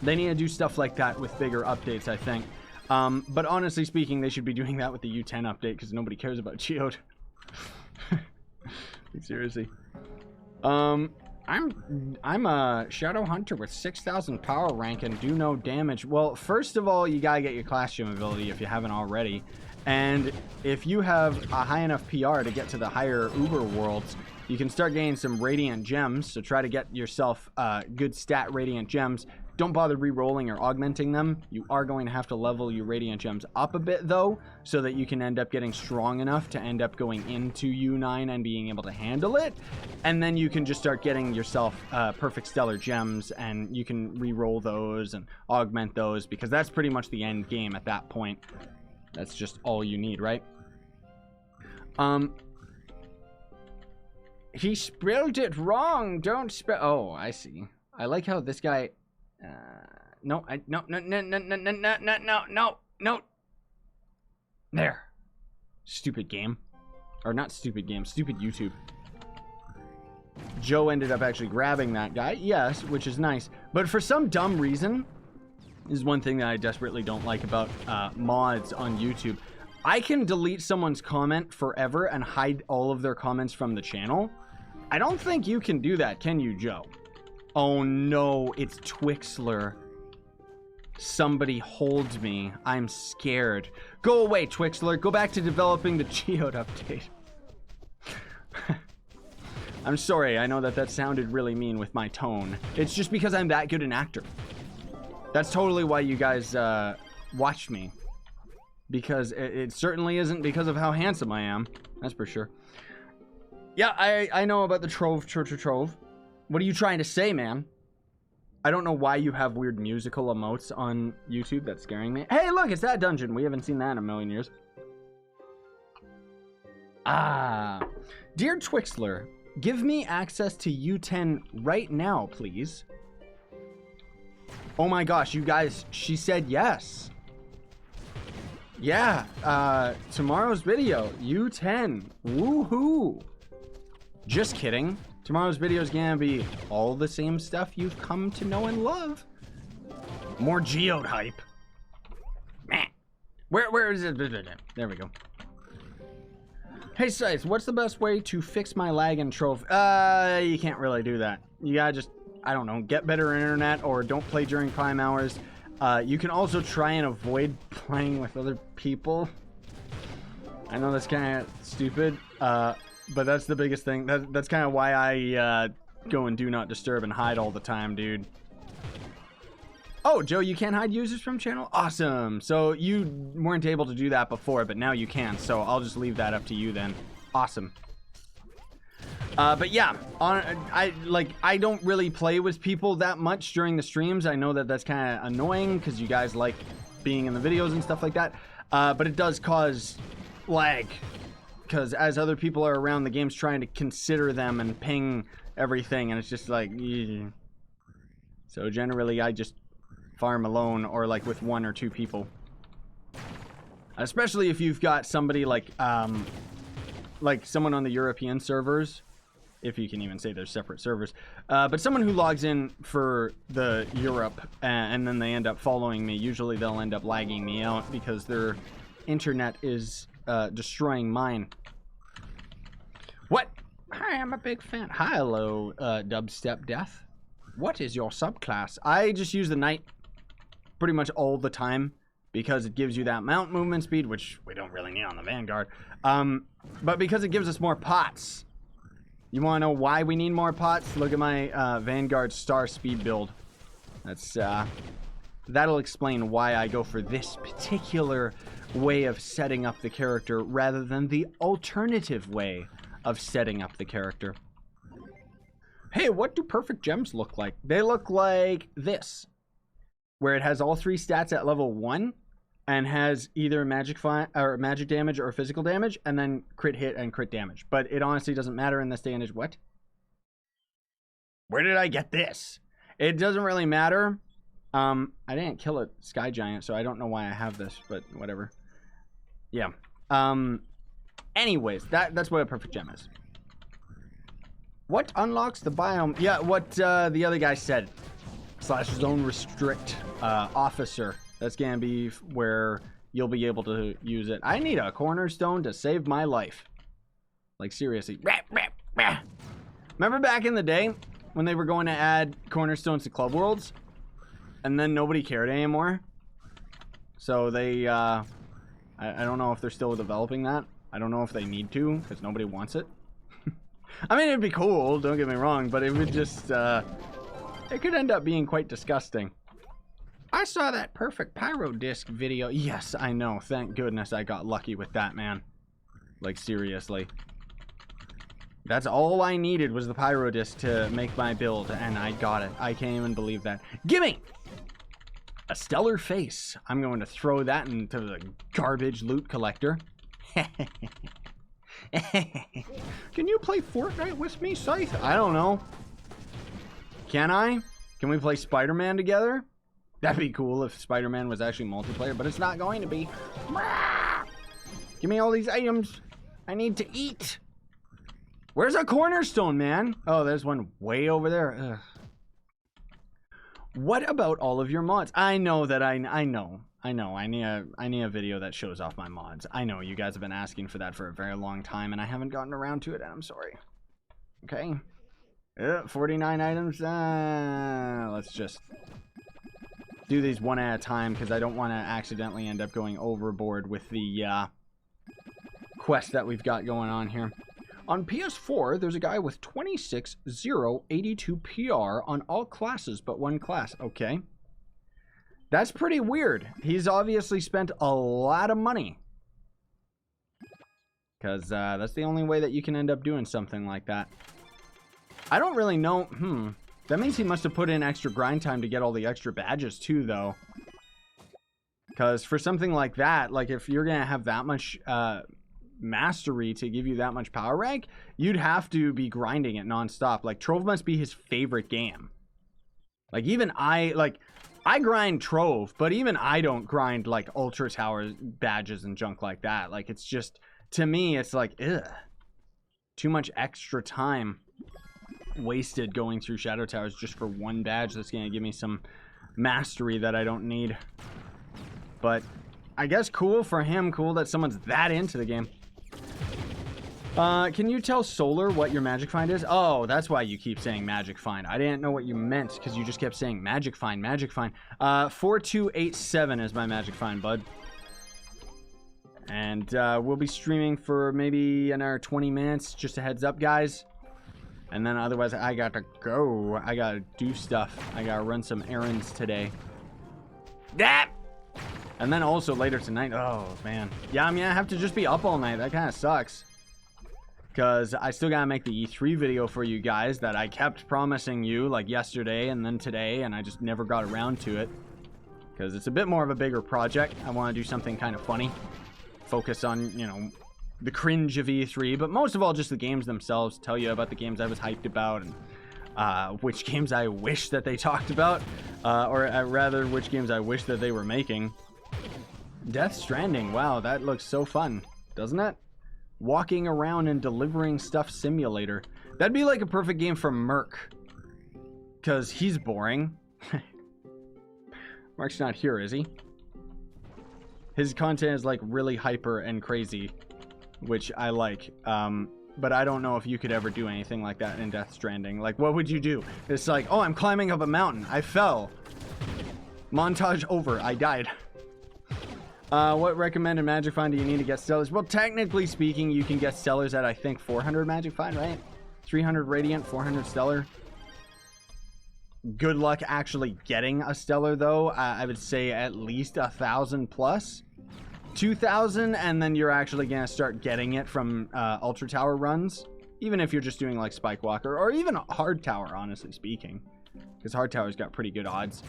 They need to do stuff like that with bigger updates, I think. But honestly speaking, they should be doing that with the U10 update, because nobody cares about Geode. Seriously. I'm a Shadow Hunter with 6,000 power rank and do no damage. Well, first of all, you gotta get your class gem ability if you haven't already. And if you have a high enough PR to get to the higher Uber worlds, you can start getting some Radiant Gems. So try to get yourself good stat Radiant Gems. Don't bother re-rolling or augmenting them. You are going to have to level your Radiant Gems up a bit, though, so that you can end up getting strong enough to end up going into U9 and being able to handle it. And then you can just start getting yourself Perfect Stellar Gems, and you can re-roll those and augment those, because that's pretty much the end game at that point. That's just all you need, right? He spelled it wrong. Don't spell... Oh, I see. I like how this guy... No. There. Stupid game. Or not stupid game, stupid YouTube. Joe ended up actually grabbing that guy. Yes, which is nice. But for some dumb reason, this is one thing that I desperately don't like about mods on YouTube. I can delete someone's comment forever and hide all of their comments from the channel. I don't think you can do that, can you, Joe? Oh no, it's Twixler. Somebody holds me. I'm scared. Go away, Twixler. Go back to developing the Geode update. I'm sorry, I know that sounded really mean with my tone. It's just because I'm that good an actor. That's totally why you guys watch me. Because it certainly isn't because of how handsome I am. That's for sure. Yeah, I know about the Trove. What are you trying to say, man? I don't know why you have weird musical emotes on YouTube. That's scaring me. Hey, look, it's that dungeon. We haven't seen that in a million years. Dear Twixler, give me access to U10 right now, please. Oh my gosh, you guys, she said yes. Yeah, tomorrow's video, U10. Woohoo. Just kidding. Tomorrow's video is gonna be all the same stuff you've come to know and love. More geode hype. Meh. Where is it? There we go. Hey Scythe, what's the best way to fix my lag in Trove? You can't really do that. You gotta just, I don't know, get better internet or don't play during prime hours. You can also try and avoid playing with other people. I know that's kind of stupid, but that's the biggest thing. That's kind of why I go and do not disturb and hide all the time, dude. Oh, Joe, you can't hide users from channel? Awesome. So you weren't able to do that before, but now you can. So I'll just leave that up to you then. Awesome. But yeah, I don't really play with people that much during the streams. I know that that's kind of annoying because you guys like being in the videos and stuff like that. But it does cause lag because as other people are around, the game's trying to consider them and ping everything, and it's just like, eeh. So generally I just farm alone or like with 1 or 2 people. Especially if you've got somebody like someone on the European servers. If you can even say there's separate servers, but someone who logs in for the Europe and then they end up following me, usually they'll end up lagging me out because their internet is destroying mine. What? Hi, I'm a big fan. Hi, hello, Dubstep Death. What is your subclass? I just use the knight pretty much all the time because it gives you that mount movement speed, which we don't really need on the Vanguard, but because it gives us more pots. You want to know why we need more pots? Look at my Vanguard star speed build. That's that'll explain why I go for this particular way of setting up the character rather than the alternative way of setting up the character. Hey, what do perfect gems look like? They look like this, where it has all 3 stats at level 1 and has either magic damage or physical damage, and then crit hit and crit damage. But it honestly doesn't matter in this day and age. What? Where did I get this? It doesn't really matter. I didn't kill a sky giant, so I don't know why I have this, but whatever. Yeah. Anyways, that's what a perfect gem is. What unlocks the biome? Yeah, what the other guy said. /zone restrict officer. That's gonna be where you'll be able to use it. I need a cornerstone to save my life. Like, seriously. Remember back in the day when they were going to add cornerstones to Club Worlds? And then nobody cared anymore? So they, I don't know if they're still developing that. I don't know if they need to, because nobody wants it. I mean, it'd be cool, don't get me wrong, but it would just, it could end up being quite disgusting. I saw that perfect pyro disc video. Yes, I know. Thank goodness I got lucky with that, man. Like, seriously. That's all I needed was the pyro disc to make my build, and I got it. I can't even believe that. Gimme! A stellar face. I'm going to throw that into the garbage loot collector. Can you play Fortnite with me, Scythe? I don't know. Can I? Can we play Spider-Man together? That'd be cool if Spider-Man was actually multiplayer, but it's not going to be. Give me all these items. I need to eat. Where's a cornerstone, man? Oh, there's one way over there. Ugh. What about all of your mods? I know that I know. I need a video that shows off my mods. I know you guys have been asking for that for a very long time, and I haven't gotten around to it, and I'm sorry. Okay. 49 items. Let's just do these one at a time because I don't want to accidentally end up going overboard with the quest that we've got going on here. On PS4, there's a guy with 26,082 PR on all classes but one class. Okay. That's pretty weird. He's obviously spent a lot of money. Because that's the only way that you can end up doing something like that. I don't really know. That means he must have put in extra grind time to get all the extra badges too, though. Because for something like that, like if you're going to have that much mastery to give you that much power rank, you'd have to be grinding it nonstop. Like Trove must be his favorite game. Like even I grind Trove, but even I don't grind like Ultra Tower badges and junk like that. Like it's just, to me, it's like, ugh. Too much extra time wasted going through Shadow Towers just for one badge that's going to give me some mastery that I don't need. But I guess cool for him, cool that someone's that into the game. Can you tell Solar what your magic find is? Oh, that's why you keep saying magic find. I didn't know what you meant because you just kept saying magic find, magic find. 4287 is my magic find, bud. And we'll be streaming for maybe another 20 minutes. Just a heads up, guys. And then otherwise, I got to go. I got to do stuff. I got to run some errands today. That. And then also later tonight. Oh, man. Yeah, I mean, I have to just be up all night. That kind of sucks. Because I still got to make the E3 video for you guys that I kept promising you, like yesterday and then today. And I just never got around to it. Because it's a bit more of a bigger project. I want to do something kind of funny. Focus on, you know, the cringe of E3, but most of all just the games themselves. Tell you about the games I was hyped about and which games I wish that they talked about, or rather which games I wish that they were making. Death Stranding, wow, that looks so fun, doesn't it? Walking around and delivering stuff simulator. That'd be like a perfect game for Merc, because he's boring. Mark's not here, is he? His content is like really hyper and crazy, which I like. But I don't know if you could ever do anything like that in Death Stranding. Like, what would you do? It's like, oh, I'm climbing up a mountain. I fell. Montage over. I died. What recommended magic find do you need to get stellars? Well, technically speaking, you can get stellars at, I think, 400 magic find, right? 300 radiant, 400 stellar. Good luck actually getting a stellar, though. I would say at least 1,000 plus. 2,000, and then you're actually gonna start getting it from Ultra Tower runs, even if you're just doing like Spike Walker or even Hard Tower, honestly speaking, because Hard Tower's got pretty good odds.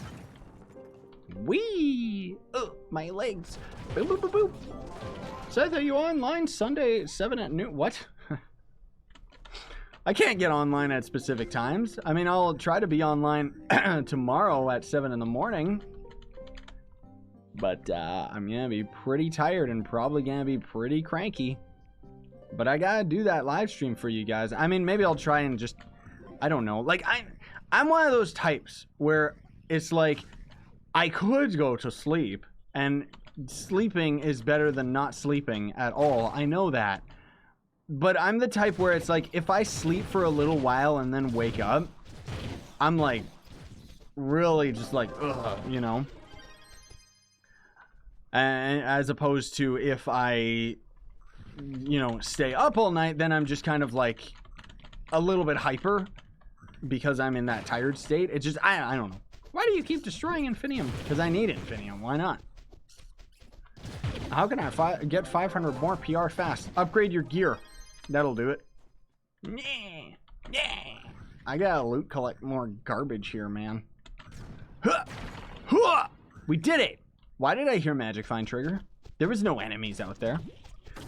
Wee! Oh, my legs. Boop, boop, boop, boop. Seth, are you online Sunday 7 at noon? What? I can't get online at specific times. I mean, I'll try to be online tomorrow at 7 in the morning. But I'm gonna be pretty tired and probably gonna be pretty cranky. But I gotta do that live stream for you guys. I mean, maybe I'll try and just, I don't know. Like, I'm one of those types where it's like, I could go to sleep, and sleeping is better than not sleeping at all. I know that. But I'm the type where it's like, if I sleep for a little while and then wake up, I'm like, really just like, ugh, you know? And as opposed to if I, you know, stay up all night, then I'm just kind of like a little bit hyper because I'm in that tired state. It's just, I don't know. Why do you keep destroying Infinium? Because I need Infinium. Why not? How can I get 500 more PR fast? Upgrade your gear. That'll do it. Yeah. Yeah. I gotta loot collect more garbage here, man. Huh. Huh. We did it. Why did I hear Magic Find trigger? There was no enemies out there.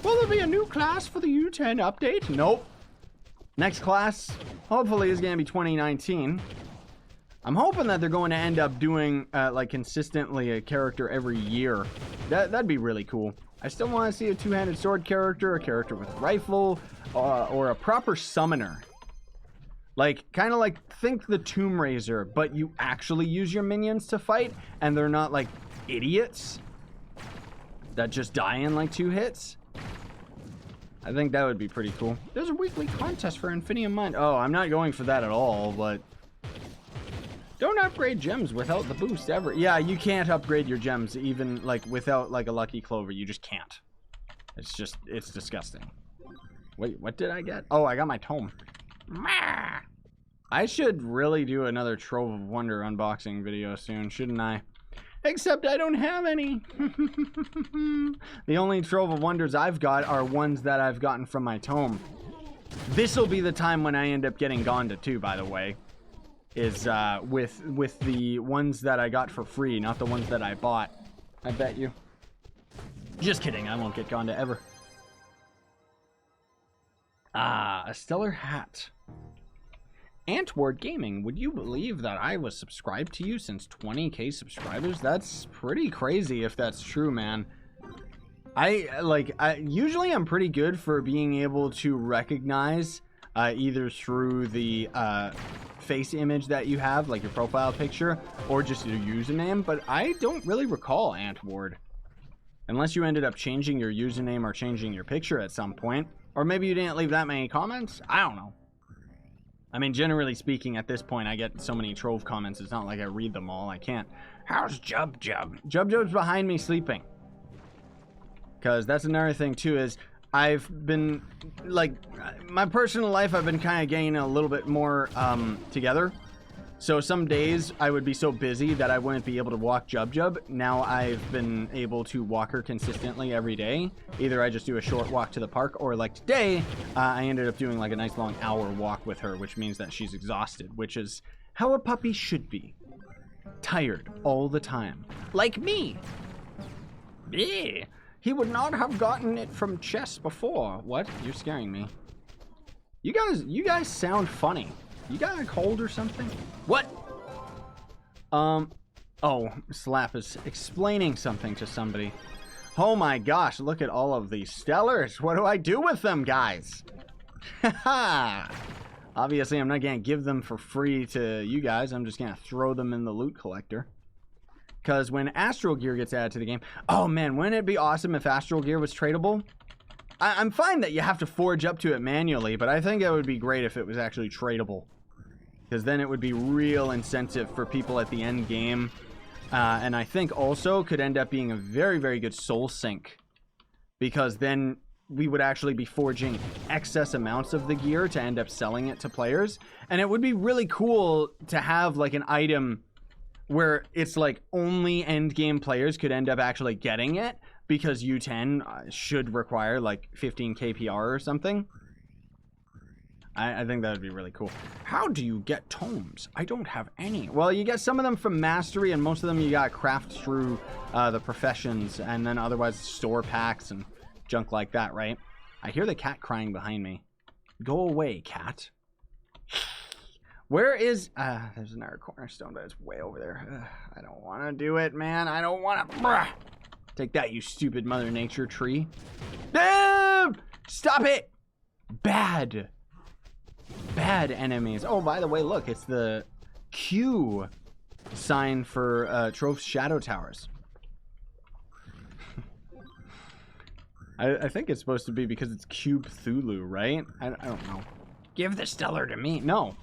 Will there be a new class for the U10 update? Nope. Next class, hopefully, is going to be 2019. I'm hoping that they're going to end up doing, like, consistently a character every year. That'd be really cool. I still want to see a two-handed sword character, a character with a rifle, or a proper summoner. Like, kind of like, think the Tomb Raiser, but you actually use your minions to fight, and they're not, like, idiots that just die in like 2 hits. I think that would be pretty cool. There's a weekly contest for Infinium Mind. Oh, I'm not going for that at all, but don't upgrade gems without the boost ever. Yeah, you can't upgrade your gems even like without like a lucky clover. You just can't. It's just, it's disgusting. Wait, what did I get? Oh, I got my tome. I should really do another Trove of Wonder unboxing video soon, shouldn't I? Except I don't have any. The only Trove of Wonders I've got are ones that I've gotten from my tome. This'll be the time when I end up getting Gonda too, by the way. is with the ones that I got for free, not the ones that I bought. I bet you. Just kidding, I won't get Gonda ever. Ah, a stellar hat. Antward Gaming, would you believe that I was subscribed to you since 20k subscribers? That's pretty crazy if that's true, man. Usually I'm pretty good for being able to recognize either through the face image that you have, like your profile picture, or just your username, but I don't really recall Antward. Unless you ended up changing your username or changing your picture at some point. Or maybe you didn't leave that many comments? I don't know. I mean, generally speaking, at this point, I get so many Trove comments, it's not like I read them all. I can't. How's Jub Jub? Jub Jub's behind me sleeping. Because that's another thing, too, is I've been, like, my personal life, I've been kind of getting a little bit more together. So some days I would be so busy that I wouldn't be able to walk Jub Jub. Now I've been able to walk her consistently every day. Either I just do a short walk to the park, or like today, I ended up doing like a nice long hour walk with her, which means that she's exhausted, which is how a puppy should be. Tired all the time. Like me. Yeah. He would not have gotten it from chess before. What? You're scaring me. You guys sound funny. You got a cold or something? What? Oh, Slap is explaining something to somebody. Oh my gosh, look at all of these stellars. What do I do with them, guys? Haha. Obviously, I'm not gonna give them for free to you guys. I'm just gonna throw them in the loot collector. Because when Astral Gear gets added to the game... Oh man, wouldn't it be awesome if Astral Gear was tradable? I'm fine that you have to forge up to it manually, but I think it would be great if it was actually tradable. Because then it would be real incentive for people at the end game. And I think also could end up being a very, very good soul sink. Because then we would actually be forging excess amounts of the gear to end up selling it to players. And it would be really cool to have like an item where it's like only end game players could end up actually getting it. Because U10 should require like 15 KPR or something. I think that would be really cool. How do you get tomes? I don't have any. Well, you get some of them from Mastery, and most of them you got craft through the professions, and then otherwise store packs and junk like that, right? I hear the cat crying behind me. Go away, cat. Where is... there's another cornerstone, but it's way over there. I don't want to do it, man. I don't want to... Take that, you stupid Mother Nature tree. No! Stop it! Bad. Bad enemies. Oh, by the way, look, it's the Q sign for Trove's Shadow Towers. I think it's supposed to be because it's Cube Cthulhu, right? I don't know. Give the stellar to me. No.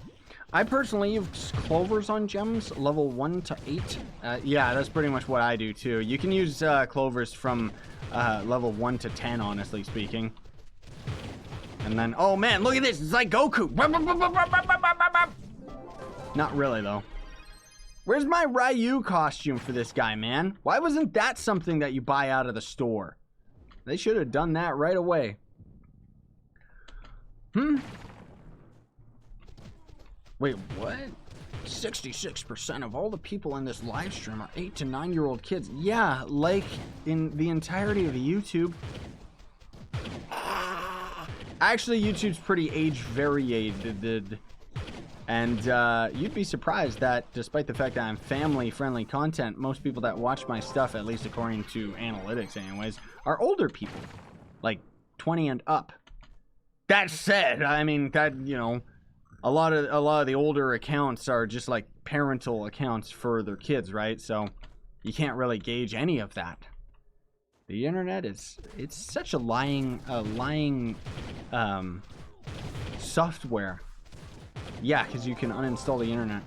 I personally use clovers on gems, level 1 to 8. Yeah, that's pretty much what I do too. You can use clovers from level 1 to 10, honestly speaking. And then, oh man, look at this. It's like Goku. Not really, though. Where's my Ryu costume for this guy, man? Why wasn't that something that you buy out of the store? They should have done that right away. Wait, what? 66% of all the people in this live stream are 8 to 9-year-old kids. Yeah, like in the entirety of YouTube. Actually, YouTube's pretty age variated. And you'd be surprised that despite the fact that I'm family-friendly content, most people that watch my stuff, at least according to analytics anyways, are older people. Like 20 and up. That said, I mean, that, you know, a lot of the older accounts are just like parental accounts for their kids, right? So you can't really gauge any of that. The internet it's such a lying software. Yeah, because you can uninstall the internet.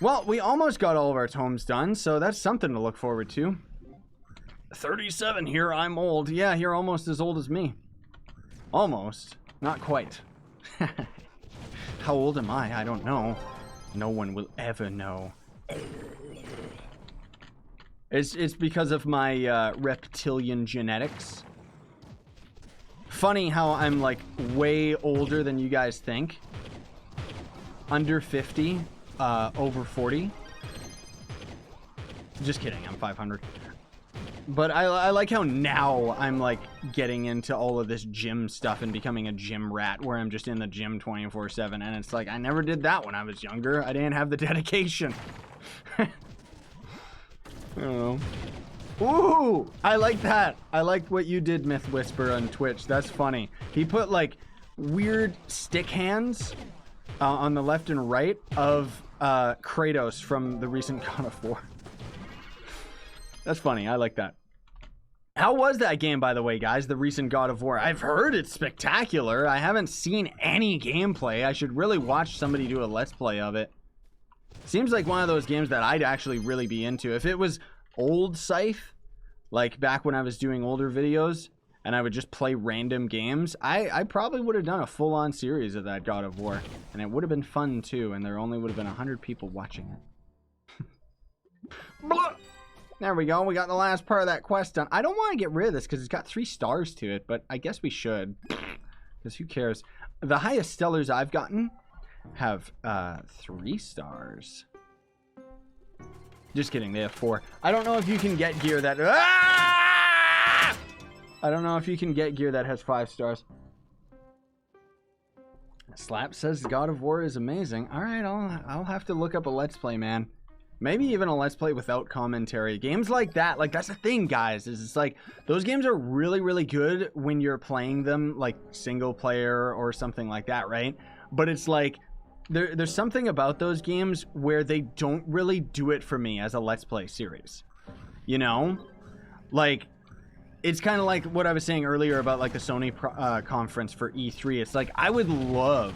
Well, we almost got all of our tomes done, so that's something to look forward to. 37 here, I'm old. Yeah, you're almost as old as me. Almost. Not quite. How old am I? I don't know. No one will ever know. It's because of my reptilian genetics. Funny how I'm like way older than you guys think. Under 50. over 40. Just kidding, I'm 500. But I like how now I'm like getting into all of this gym stuff and becoming a gym rat where I'm just in the gym 24/7, and it's like I never did that when I was younger. I didn't have the dedication. I don't know. Ooh, I like that. I like what you did, Myth Whisper, on Twitch. That's funny. He put like weird stick hands on the left and right of Kratos from the recent God of War. That's funny. I like that. How was that game, by the way, guys? The recent God of War. I've heard it's spectacular. I haven't seen any gameplay. I should really watch somebody do a Let's Play of it. Seems like one of those games that I'd actually really be into. If it was old Scythe, like back when I was doing older videos, and I would just play random games, I probably would have done a full-on series of that God of War. And it would have been fun, too, and there only would have been 100 people watching it. There we go. We got the last part of that quest done. I don't want to get rid of this because it's got 3 stars to it, but I guess we should. Because who cares? The highest stellars I've gotten have 3 stars. Just kidding. They have 4. I don't know if you can get gear that... Ah! I don't know if you can get gear that has 5 stars. Slap says God of War is amazing. All right, I'll have to look up a Let's Play, man. Maybe even a Let's Play without commentary. Games like that, like that's the thing, guys, is it's like those games are really, really good when you're playing them like single player or something like that, right? But it's like there's something about those games where they don't really do it for me as a Let's Play series. You know? Like, it's kind of like what I was saying earlier about like the Sony conference for E3. It's like I would love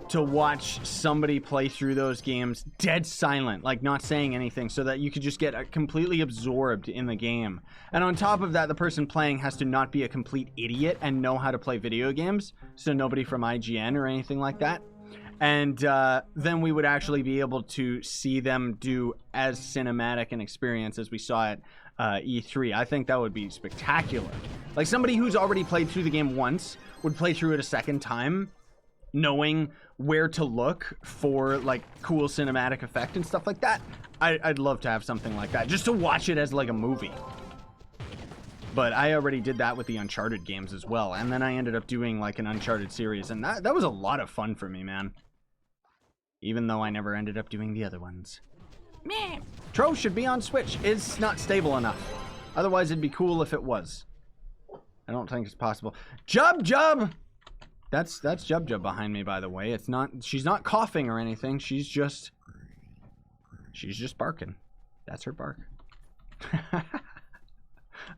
to watch somebody play through those games dead silent, like not saying anything, so that you could just get completely absorbed in the game. And on top of that, the person playing has to not be a complete idiot and know how to play video games, so nobody from IGN or anything like that. And then we would actually be able to see them do as cinematic an experience as we saw at E3. I think that would be spectacular. Like somebody who's already played through the game once would play through it a second time, knowing where to look for like cool cinematic effect and stuff like that. I'd love to have something like that, just to watch it as like a movie. But I already did that with the Uncharted games as well, and then I ended up doing like an Uncharted series, and that was a lot of fun for me, man. Even though I never ended up doing the other ones. Meh. Trove should be on Switch. It's not stable enough. Otherwise, it'd be cool if it was. I don't think it's possible. Jub! That's Jub behind me, by the way. It's not. She's not coughing or anything. She's just barking. That's her bark.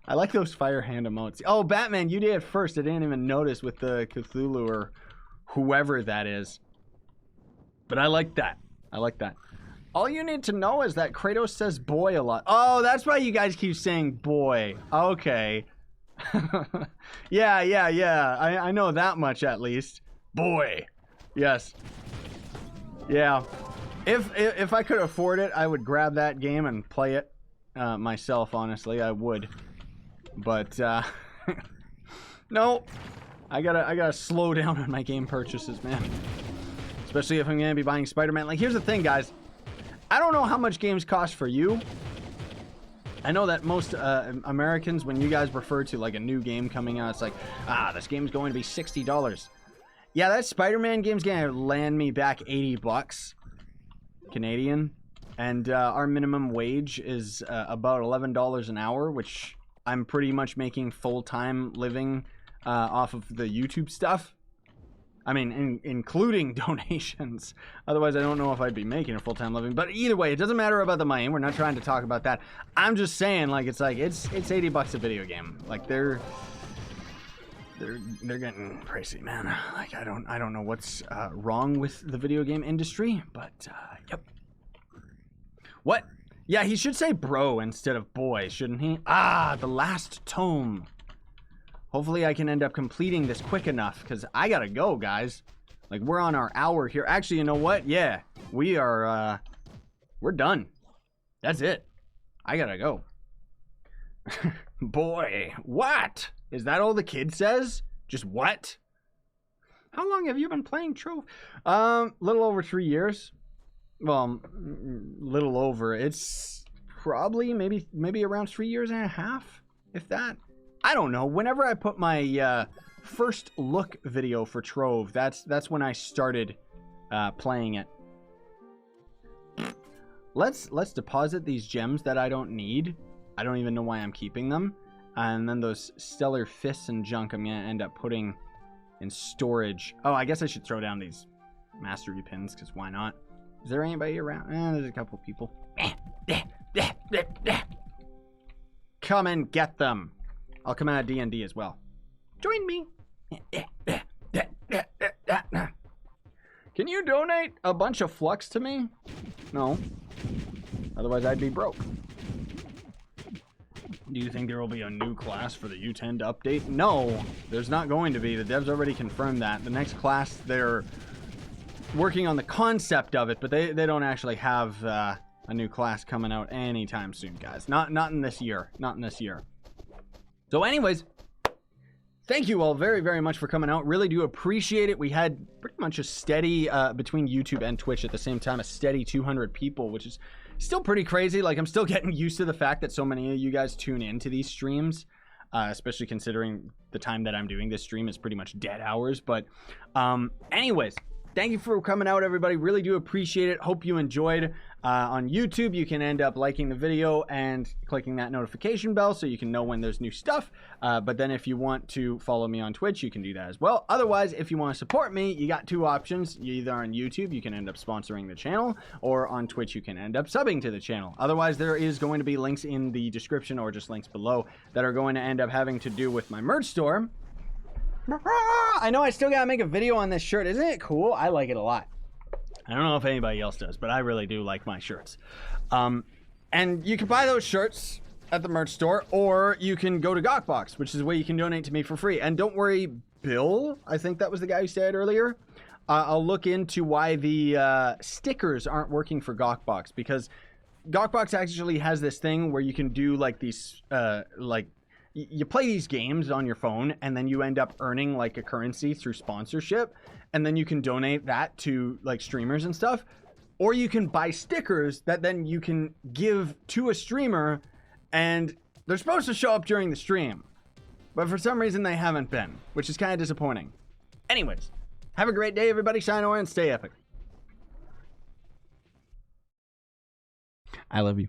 I like those fire hand emotes. Oh, Batman, you did it first. I didn't even notice with the Cthulhu or whoever that is. But I like that. I like that. All you need to know is that Kratos says boy a lot. Oh, that's why you guys keep saying boy. Okay. Yeah. I know that much at least. Boy. Yes. Yeah. If I could afford it, I would grab that game and play it myself, honestly. I would. But no. I gotta slow down on my game purchases, man. Especially if I'm gonna be buying Spider-Man. Like, here's the thing, guys. I don't know how much games cost for you. I know that most Americans, when you guys refer to like a new game coming out, it's like, this game's going to be $60. Yeah, that Spider-Man game's gonna land me back $80 Canadian, and our minimum wage is about $11 an hour, which I'm pretty much making full-time living off of the YouTube stuff. I mean, including donations. Otherwise, I don't know if I'd be making a full-time living. But either way, it doesn't matter about the money. We're not trying to talk about that. I'm just saying, like, it's $80 a video game. Like, they're getting pricey, man. Like, I don't know what's wrong with the video game industry, but yep. What? Yeah, he should say bro instead of boy, shouldn't he? The last tome. Hopefully I can end up completing this quick enough, because I gotta go, guys. Like, we're on our hour here. Actually, you know what? Yeah, we're done. That's it. I gotta go. Boy, what? Is that all the kid says? Just what? How long have you been playing Trove? Little over 3 years. well, little over. It's probably maybe around 3 years and a half, if that. I don't know. Whenever I put my first look video for Trove, that's when I started playing it. Let's deposit these gems that I don't need. I don't even know why I'm keeping them. And then those stellar fists and junk I'm gonna end up putting in storage. Oh, I guess I should throw down these mastery pins, because why not? Is there anybody around? There's a couple people. Come and get them. I'll come out of D&D as well. Join me. Can you donate a bunch of flux to me? No. Otherwise, I'd be broke. Do you think there will be a new class for the U10 to update? No, there's not going to be. The devs already confirmed that. The next class, they're working on the concept of it, but they don't actually have a new class coming out anytime soon, guys. Not in this year. Not in this year. So anyways, thank you all very, very much for coming out. Really do appreciate it. We had pretty much a steady, between YouTube and Twitch at the same time, a steady 200 people, which is still pretty crazy. Like, I'm still getting used to the fact that so many of you guys tune into these streams, especially considering the time that I'm doing this stream is pretty much dead hours. But anyways, thank you for coming out, everybody. Really do appreciate it. Hope you enjoyed. On YouTube, you can end up liking the video and clicking that notification bell so you can know when there's new stuff. But then if you want to follow me on Twitch, you can do that as well. Otherwise, if you want to support me, you got two options. Either on YouTube, you can end up sponsoring the channel, or on Twitch, you can end up subbing to the channel. Otherwise, there is going to be links in the description or just links below that are going to end up having to do with my merch store. I know I still gotta make a video on this shirt. Isn't it cool? I like it a lot. I don't know if anybody else does, but I really do like my shirts. And you can buy those shirts at the merch store, or you can go to Gawkbox, which is where you can donate to me for free. And don't worry, Bill, I think that was the guy who said earlier, I'll look into why the stickers aren't working for Gawkbox, because Gawkbox actually has this thing where you can do like these, you play these games on your phone, and then you end up earning like a currency through sponsorship, and then you can donate that to like streamers and stuff. Or you can buy stickers that then you can give to a streamer, and they're supposed to show up during the stream, but for some reason they haven't been, which is kind of disappointing. Anyways, have a great day, everybody. Shine on and stay epic. I love you.